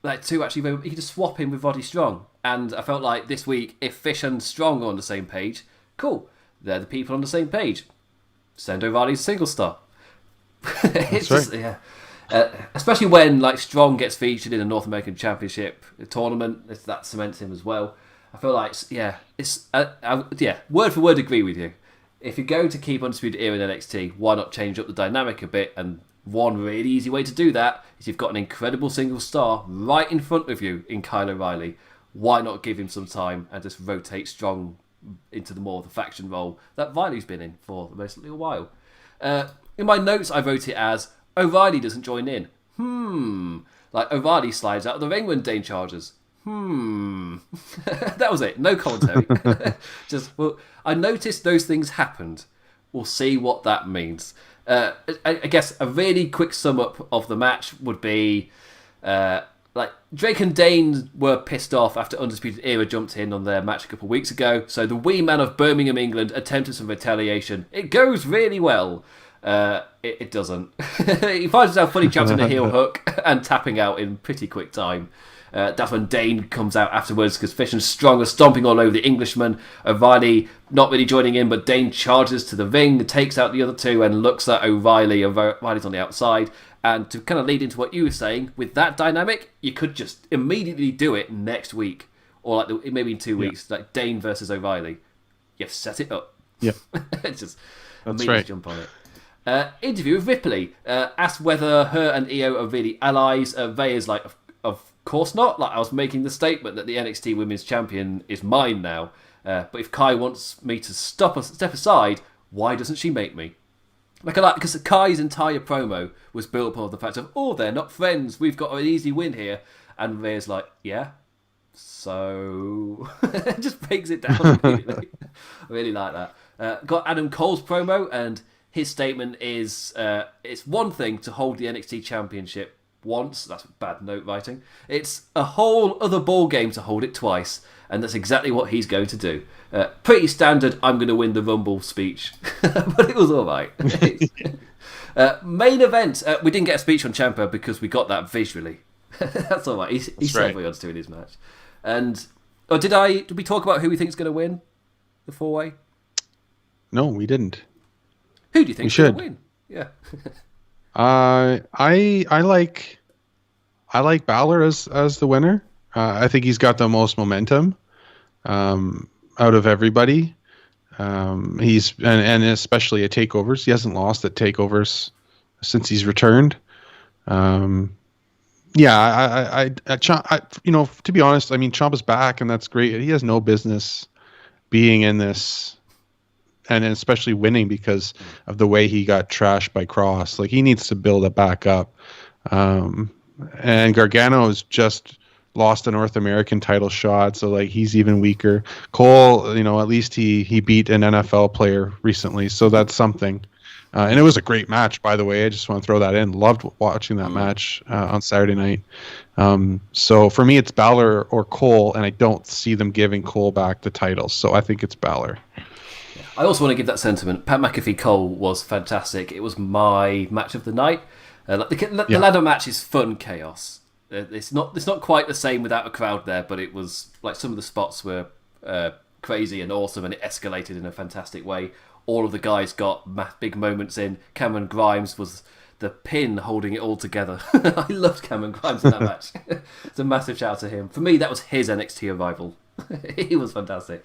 A: To actually, he could just swap him with Roddy Strong. And I felt like this week, if Fish and Strong are on the same page, cool. They're the people on the same page. Send O'Reilly's single star. It's
B: That's right.
A: Yeah. Especially when Strong gets featured in a North American Championship tournament, that cements him as well. I feel like word for word agree with you. If you're going to keep Undisputed Era in NXT, why not change up the dynamic a bit? And one really easy way to do that is you've got an incredible single star right in front of you in Kyle O'Reilly. Why not give him some time and just rotate Strong into the more of the faction role that Riley's been in for the most little while? In my notes, I wrote it as O'Reilly doesn't join in. O'Reilly slides out of the ring when Dane charges. That was it. No commentary. I noticed those things happened. We'll see what that means. I guess a really quick sum up of the match would be Drake and Dane were pissed off after Undisputed Era jumped in on their match a couple of weeks ago. So the wee man of Birmingham, England attempted some retaliation. It goes really well. It doesn't. He finds himself fully trapped in a heel hook and tapping out in pretty quick time. That's when Dane comes out afterwards because Fish and Strong are stomping all over the Englishman. O'Reilly not really joining in, but Dane charges to the ring, takes out the other two and looks at O'Reilly. O'Reilly's on the outside. And to kind of lead into what you were saying, with that dynamic, you could just immediately do it next week. Or maybe in 2 weeks, Dane versus O'Reilly. You've set it up.
B: Yeah.
A: Just
B: That's right.
A: Jump on it. Interview with Ripley. Asked whether her and Io are really allies. Ray is of course not. I was making the statement that the NXT Women's Champion is mine now. But if Kai wants me to step aside, why doesn't she make me? Because Kai's entire promo was built upon the fact of, they're not friends. We've got an easy win here. And Ray's yeah. So just breaks it down immediately. I really like that. Got Adam Cole's promo, and his statement is, it's one thing to hold the NXT Championship once. That's bad note writing. It's a whole other ball game to hold it twice, and that's exactly what he's going to do. Pretty standard, I'm going to win the Rumble speech, but it was all right. Main event. We didn't get a speech on Ciampa because we got that visually. That's all right. He said what he wants to in his match. And did we talk about who we think is going to win the 4-way?
B: No, we didn't.
A: Who do you think is going to win? Yeah.
B: I like Balor as the winner. I think he's got the most momentum out of everybody. He's and especially at takeovers. He hasn't lost at takeovers since he's returned. To be honest, I mean, Ciampa's back, and that's great. He has no business being in this, and especially winning because of the way he got trashed by Cross. Like, he needs to build it back up. And Gargano's just lost a North American title shot, so like he's even weaker. Cole, at least he beat an NFL player recently, so that's something. And it was a great match, by the way. I just want to throw that in. Loved watching that match on Saturday night. So for me, it's Balor or Cole, and I don't see them giving Cole back the title. So I think it's Balor.
A: I also want to give that sentiment. Pat McAfee Cole was fantastic. It was my match of the night. The ladder match is fun chaos. It's not quite the same without a crowd there, but it was like some of the spots were crazy and awesome, and it escalated in a fantastic way. All of the guys got big moments in. Cameron Grimes was the pin holding it all together. I loved Cameron Grimes in that match. It's a massive shout out to him. For me, that was his NXT arrival. He was fantastic.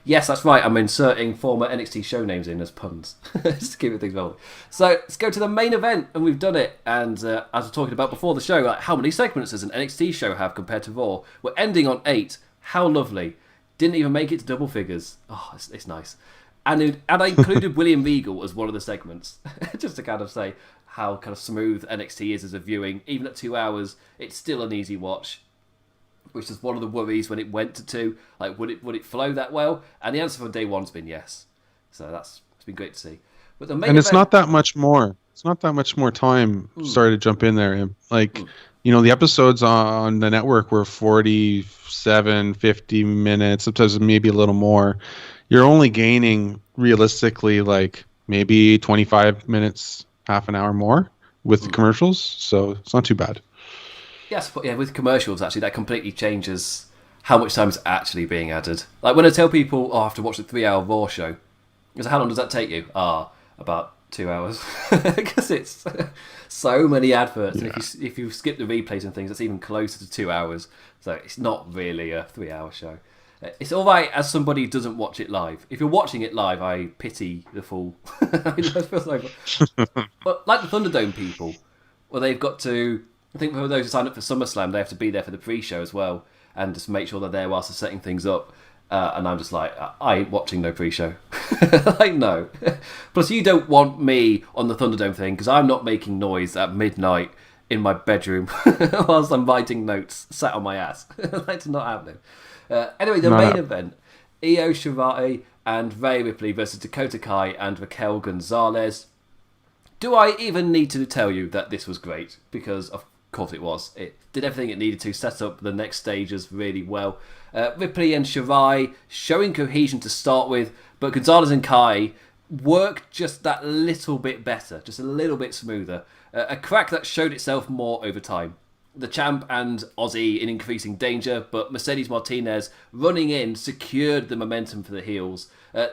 A: Yes, that's right. I'm inserting former NXT show names in as puns. Just to keep things rolling. So let's go to the main event, and we've done it. And as I was talking about before the show, like, how many segments does an NXT show have compared to Raw? We're ending on 8. How lovely. Didn't even make it to double figures. Oh, it's nice. And I included William Regal as one of the segments, just to kind of say how kind of smooth NXT is as a viewing. Even at 2 hours, it's still an easy watch, which is one of the worries when it went to 2. Like, would it flow that well? And the answer from day one's been yes. So it's been great to see. But the main event,
B: it's not that much more. It's not that much more time. Sorry to jump in there. And the episodes on the network were 47, 50 minutes, sometimes maybe a little more. You're only gaining realistically like maybe 25 minutes, half an hour more with the commercials. So it's not too bad.
A: Yes, but with commercials, actually, that completely changes how much time is actually being added. Like, when I tell people, I have to watch the 3-hour Raw show, because how long does that take you? About 2 hours. Because it's so many adverts. Yeah. And if you skip the replays and things, it's even closer to 2 hours. So it's not really a 3-hour show. It's all right as somebody who doesn't watch it live. If you're watching it live, I pity the fool. But like the Thunderdome people, well, they've got to... I think for those who sign up for SummerSlam, they have to be there for the pre-show as well, and just make sure they're there whilst they're setting things up. And I'm just like, I ain't watching no pre-show. Like, no. Plus, you don't want me on the Thunderdome thing, because I'm not making noise at midnight in my bedroom whilst I'm writing notes, sat on my ass. That's not happening. Anyway, the main event, Io Shirai and Rhea Ripley versus Dakota Kai and Raquel Gonzalez. Do I even need to tell you that this was great? Because of course it was. It did everything it needed to, set up the next stages really well. Ripley and Shirai showing cohesion to start with, but Gonzalez and Kai work just that little bit better, just a little bit smoother. A crack that showed itself more over time. The champ and Aussie in increasing danger, but Mercedes Martinez running in secured the momentum for the heels.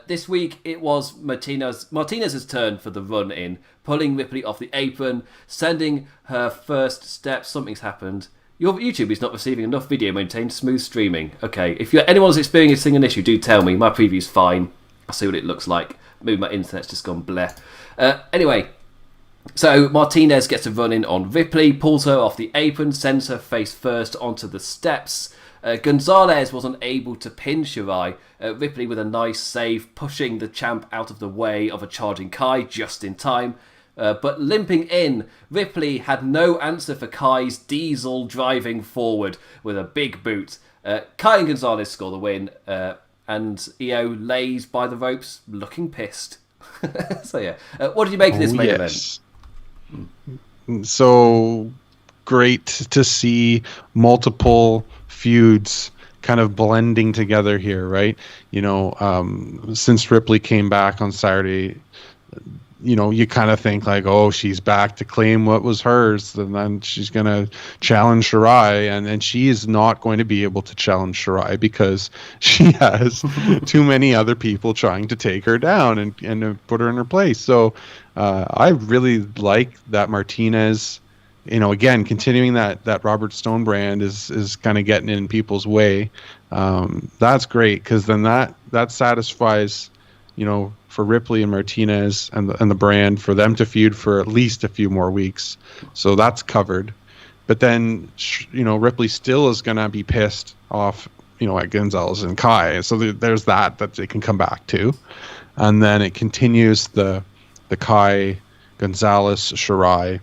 A: This week it was Martinez's turn for the run in, pulling Ripley off the apron, sending her first step. Something's happened. Your YouTube is not receiving enough video maintained smooth streaming. Okay, if anyone's experiencing an issue, do tell me. My preview's fine. I'll see what it looks like. Maybe my internet's just gone bleh. Anyway, so Martinez gets a run in on Ripley, pulls her off the apron, sends her face first onto the steps. Gonzalez was unable to pin Shirai. Ripley with a nice save, pushing the champ out of the way of a charging Kai just in time. But limping in, Ripley had no answer for Kai's diesel driving forward with a big boot. Kai and Gonzalez score the win. and Io lays by the ropes, looking pissed. So yeah, what did you make of this main event?
B: So great to see multiple feuds kind of blending together here, right? Since Ripley came back on Saturday, you kind of think like, oh, she's back to claim what was hers, and then she's going to challenge Shirai, and she is not going to be able to challenge Shirai because she has too many other people trying to take her down and put her in her place. So I really like that Martinez, again, continuing that Robert Stone brand is kind of getting in people's way. That's great, because then that satisfies, for Ripley and Martinez and the brand, for them to feud for at least a few more weeks. So that's covered. But then, Ripley still is going to be pissed off, at Gonzalez and Kai. So there's that they can come back to. And then it continues the Kai, Gonzalez, Shirai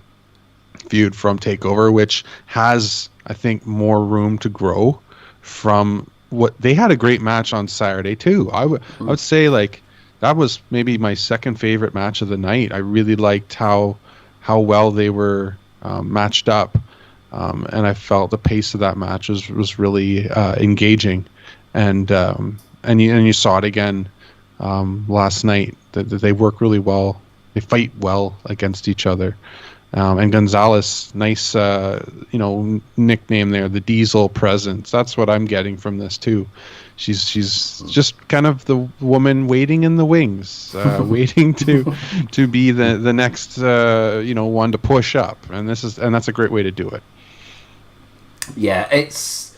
B: feud from TakeOver, which has, I think, more room to grow from what they had. A great match on Saturday too. I would say, like, that was maybe my second favorite match of the night. I really liked how well they were matched up, and I felt the pace of that match was really engaging, and you saw it again last night that they work really well. They fight well against each other. And Gonzalez, nice, nickname there, the Diesel Presence. That's what I'm getting from this too. She's just kind of the woman waiting in the wings, waiting to be the next, one to push up. And that's a great way to do it.
A: Yeah, it's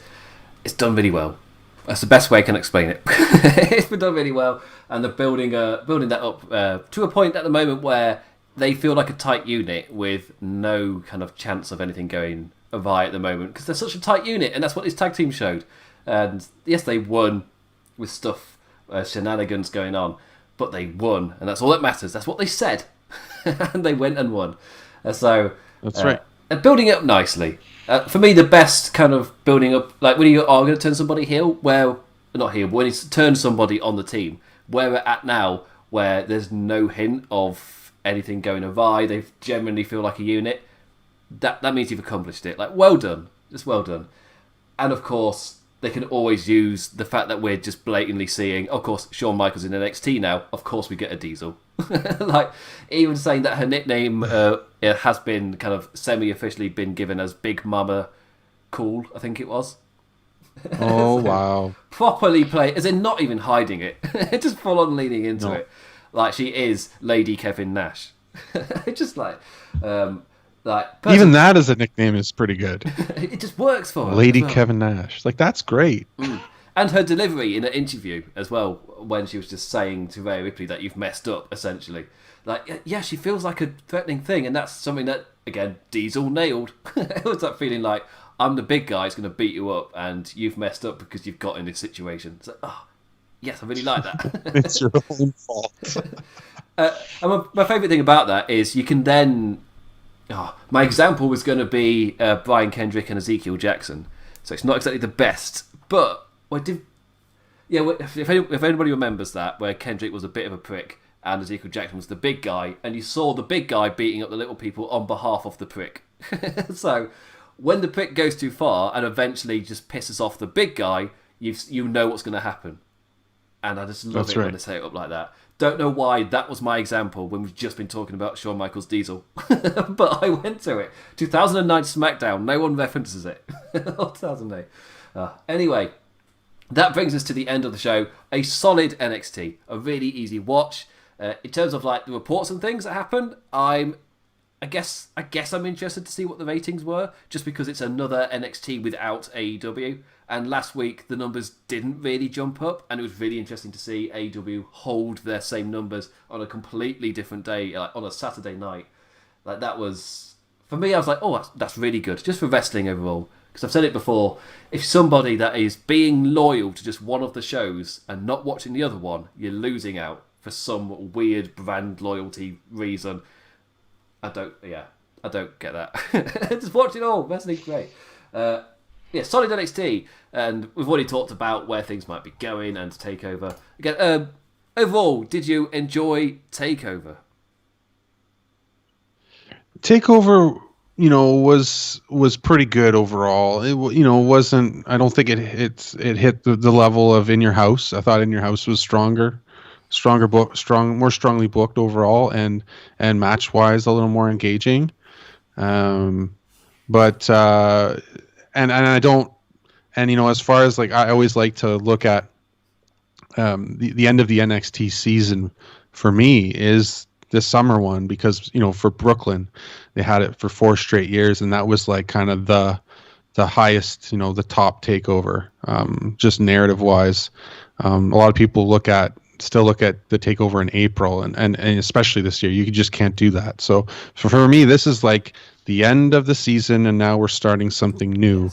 A: done really well. That's the best way I can explain it. It's been done really well, and they're building that up to a point at the moment where they feel like a tight unit with no kind of chance of anything going awry at the moment, because they're such a tight unit, and that's what this tag team showed. And yes, they won with stuff, shenanigans going on, but they won, and that's all that matters. That's what they said, and they went and won. So
B: that's right.
A: And building it up nicely. For me, the best kind of building up, like when you are going to turn somebody heel, not heel, but when you turn somebody on the team, where we're at now, where there's no hint of anything going awry, they genuinely feel like a unit. That means you've accomplished it. Like, well done, just well done. And of course, they can always use the fact that we're just blatantly seeing, of course, Shawn Michaels in NXT now. Of course, we get a Diesel. Like, even saying that her nickname has been kind of semi-officially been given as Big Mama Cool, I think it was.
B: Oh, wow.
A: Properly play, as in not even hiding it. Just full on leaning into it. Like, she is Lady Kevin Nash. Just even
B: that as a nickname is pretty good.
A: It just works for her.
B: Lady Kevin Nash. Like, that's great.
A: And her delivery in an interview as well, when she was just saying to Rhea Ripley that you've messed up, essentially. Like, yeah, she feels like a threatening thing, and that's something that, again, Diesel nailed. It was that feeling like, I'm the big guy who's going to beat you up, and you've messed up because you've got in this situation. It's like, oh, yes, I really like that.
B: It's your own fault.
A: And my favourite thing about that is you can then... my example was going to be Brian Kendrick and Ezekiel Jackson. So it's not exactly the best, but if anybody remembers that, where Kendrick was a bit of a prick and Ezekiel Jackson was the big guy, and you saw the big guy beating up the little people on behalf of the prick. So when the prick goes too far and eventually just pisses off the big guy, you know what's going to happen. And I just love when they set it up like that. Don't know why that was my example when we've just been talking about Shawn Michaels Diesel. But I went to it. 2009 SmackDown. No one references it. 2008. Anyway, that brings us to the end of the show. A solid NXT. A really easy watch. In terms of like the reports and things that happened, I guess I'm interested to see what the ratings were, just because it's another NXT without AEW. And last week, the numbers didn't really jump up, and it was really interesting to see AEW hold their same numbers on a completely different day, like on a Saturday night. Like, that was, for me, I was like, oh, that's really good, just for wrestling overall. Because I've said it before, if somebody that is being loyal to just one of the shows and not watching the other one, you're losing out for some weird brand loyalty reason. I don't get that. Just watch it all. Wrestling's great. solid NXT, and we've already talked about where things might be going and TakeOver. Again, overall, did you enjoy TakeOver?
B: TakeOver, was pretty good overall. It wasn't. I don't think it hit the level of In Your House. I thought In Your House was more strongly booked overall, and match wise a little more engaging. But I don't, as far as I always like to look at the end of the NXT season for me is this summer one, because for Brooklyn they had it for 4 straight years, and that was kind of the highest, the top takeover, just narrative wise. A lot of people still look at the takeover in April, and especially this year you just can't do that. So for me, this is the end of the season, and now we're starting something new.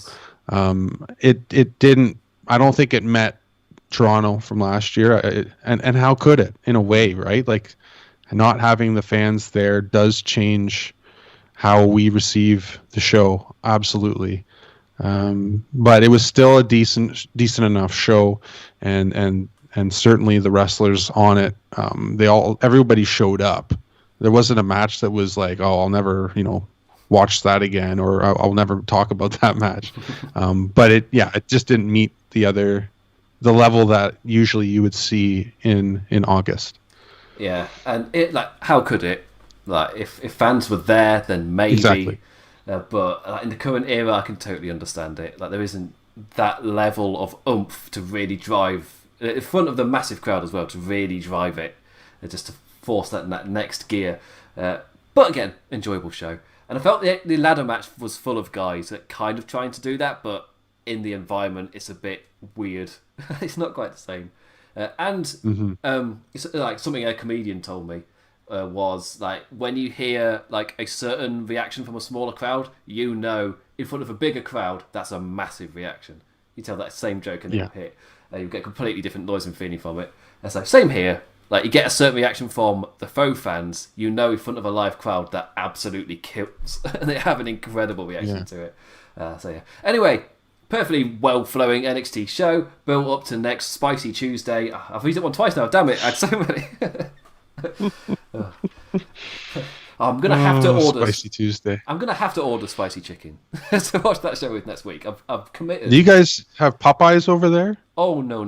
B: It didn't, I don't think it met Toronto from last year, and how could it, in a way, right? Not having the fans there does change how we receive the show, absolutely. But it was still a decent enough show, and certainly the wrestlers on it, everybody showed up. There wasn't a match that was I'll never watch that again, or I'll never talk about that match. But it just didn't meet the level that usually you would see in August.
A: Yeah, and it how could it? If fans were there, then maybe.
B: Exactly.
A: But in the current era, I can totally understand it. There isn't that level of oomph to really drive in front of the massive crowd as well, to really drive it, just to force that next gear. But again, enjoyable show. And I felt the ladder match was full of guys that kind of trying to do that, but in the environment, it's a bit weird. It's not quite the same. It's something a comedian told me was when you hear a certain reaction from a smaller crowd, in front of a bigger crowd, that's a massive reaction. You tell that same joke and then hit, you get completely different noise and feeling from it. And so same here. You get a certain reaction from the faux fans, in front of a live crowd, that absolutely kills. And they have an incredible reaction to it. Anyway, perfectly well-flowing NXT show, built up to next Spicy Tuesday. I've used it one twice now, damn it, I had so many. I'm going to have to order...
B: Spicy Tuesday.
A: I'm going to have to order spicy chicken to watch that show with next week. I've committed.
B: Do you guys have Popeyes over there?
A: Oh, no.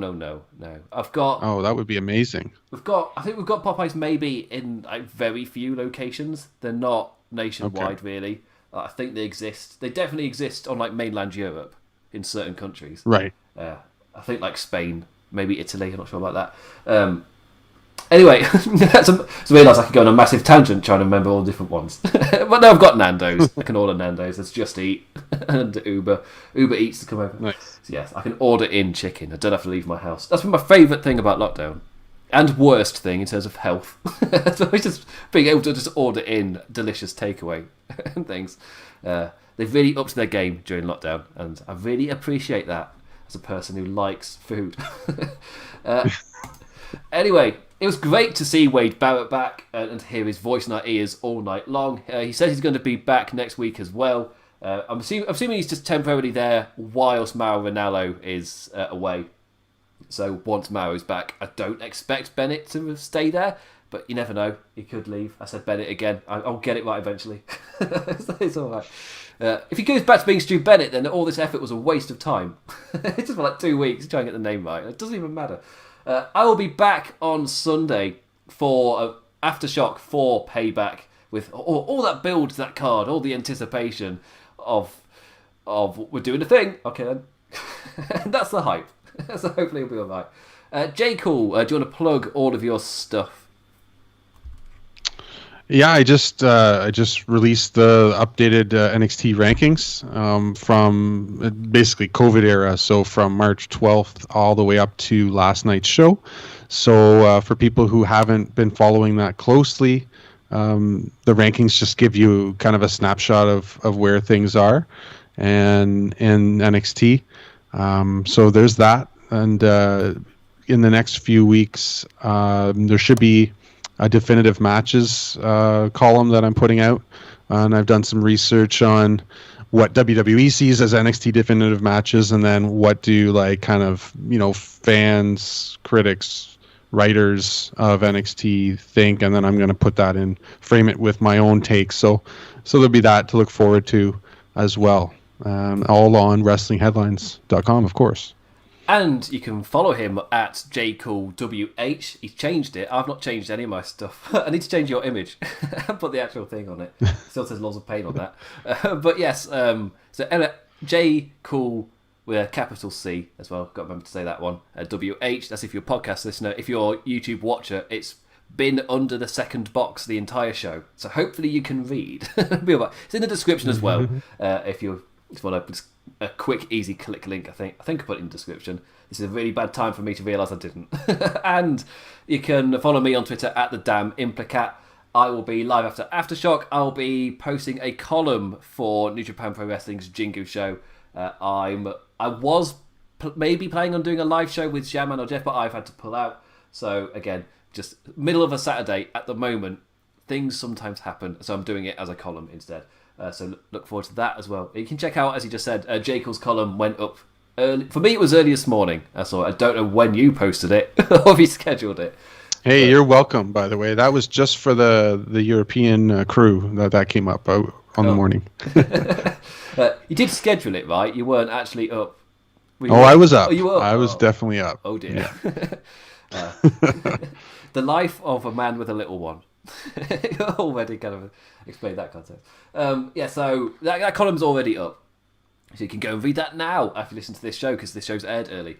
A: I've got...
B: Oh, that would be amazing.
A: I think we've got Popeyes maybe in very few locations. They're not nationwide, really. I think they exist. They definitely exist on mainland Europe in certain countries.
B: Right.
A: I think Spain, maybe Italy. I'm not sure about that. Anyway, so I realised I could go on a massive tangent trying to remember all the different ones. But now I've got Nando's. I can order Nando's. There's Just Eat and Uber Eats to come over.
B: Nice.
A: So yes, I can order in chicken. I don't have to leave my house. That's been my favourite thing about lockdown. And worst thing in terms of health. So it's just being able to just order in delicious takeaway and things. They've really upped their game during lockdown, and I really appreciate that as a person who likes food. Anyway, it was great to see Wade Barrett back and to hear his voice in our ears all night long. He says he's going to be back next week as well. I'm assuming he's just temporarily there whilst Mauro Ranallo is away. So once Mauro's back, I don't expect Bennett to stay there, but you never know. He could leave. I said Bennett again. I'll get it right eventually. It's all right. If he goes back to being Stu Bennett, then all this effort was a waste of time. It's just for 2 weeks trying to get the name right. It doesn't even matter. I will be back on Sunday for Aftershock 4 Payback with all that build to that card, all the anticipation of we're doing a thing. Okay then. That's the hype. So hopefully it'll be alright. JCool, do you want to plug all of your stuff?
B: Yeah, I just released the updated NXT rankings from basically COVID era, so from March 12th all the way up to last night's show. So for people who haven't been following that closely, the rankings just give you kind of a snapshot of where things are and in NXT. So there's that, and in the next few weeks there should be a definitive matches column that I'm putting out, and I've done some research on what WWE sees as NXT definitive matches, and then what do like kind of, fans, critics, writers of NXT think, and then I'm going to put that in, frame it with my own takes. So there'll be that to look forward to as well. All on WrestlingHeadlines.com, of course.
A: And you can follow him at JCoolWH. He's changed it. I've not changed any of my stuff. I need to change your image and put the actual thing on it. Still says Laws of Pain on that. But yes, so JCool with a capital C as well. Got to remember to say that one. WH, that's if you're a podcast listener. If you're a YouTube watcher, it's been under the second box the entire show. So hopefully you can read. It's in the description as well. If you want to... A quick, easy click link, I think I put it in the description. This is a really bad time for me to realise I didn't. And you can follow me on Twitter at the Damn Implicat. I will be live after Aftershock. I'll be posting a column for New Japan Pro Wrestling's Jingu show. I was maybe planning on doing a live show with Shaman or Jeff, but I've had to pull out. So again, just middle of a Saturday at the moment. Things sometimes happen, so I'm doing it as a column instead. So look forward to that as well. You can check out, as he just said, JCool's column went up early. For me, it was early this morning. So I don't know when you posted it or if you scheduled it.
B: Hey, you're welcome, by the way. That was just for the European crew that came up on the morning.
A: You did schedule it, right? You weren't actually up.
B: I was up.
A: Oh, you were up?
B: I was definitely up.
A: Oh, dear. Yeah. The life of a man with a little one. Already kind of explained that concept. So that column's already up, so you can go and read that now after you listen to this show, because this show's aired early.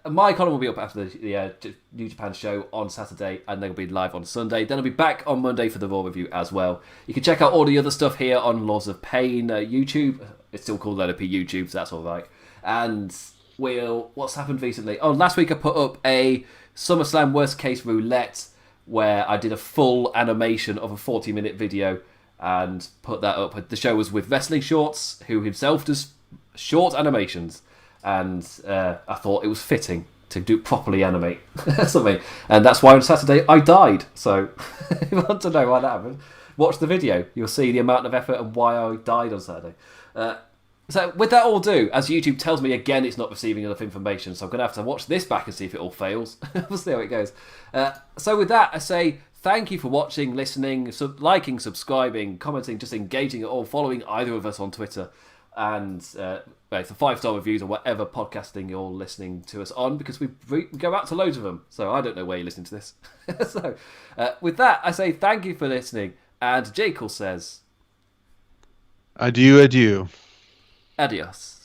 A: My column will be up after the New Japan show on Saturday, and they'll be live on Sunday. Then I'll be back on Monday for the Raw review as well. You can check out all the other stuff here on Laws of Pain YouTube. It's still called LOP YouTube, so that's all right. And what's happened recently? Oh, last week I put up a SummerSlam worst case roulette, where I did a full animation of a 40-minute video and put that up. The show was with Wrestling Shorts, who himself does short animations, and I thought it was fitting to do properly animate something. And that's why on Saturday I died. So if you want to know why that happened, watch the video. You'll see the amount of effort and why I died on Saturday. So with that all due, as YouTube tells me again, it's not receiving enough information, so I'm going to have to watch this back and see if it all fails. We'll see how it goes. So with that, I say thank you for watching, listening, liking, subscribing, commenting, just engaging at all, following either of us on Twitter, and for 5-star reviews or whatever podcasting you're listening to us on, because we go out to loads of them, so I don't know where you're listening to this. So with that, I say thank you for listening, and JCool says...
B: Adieu, adieu.
A: Adios.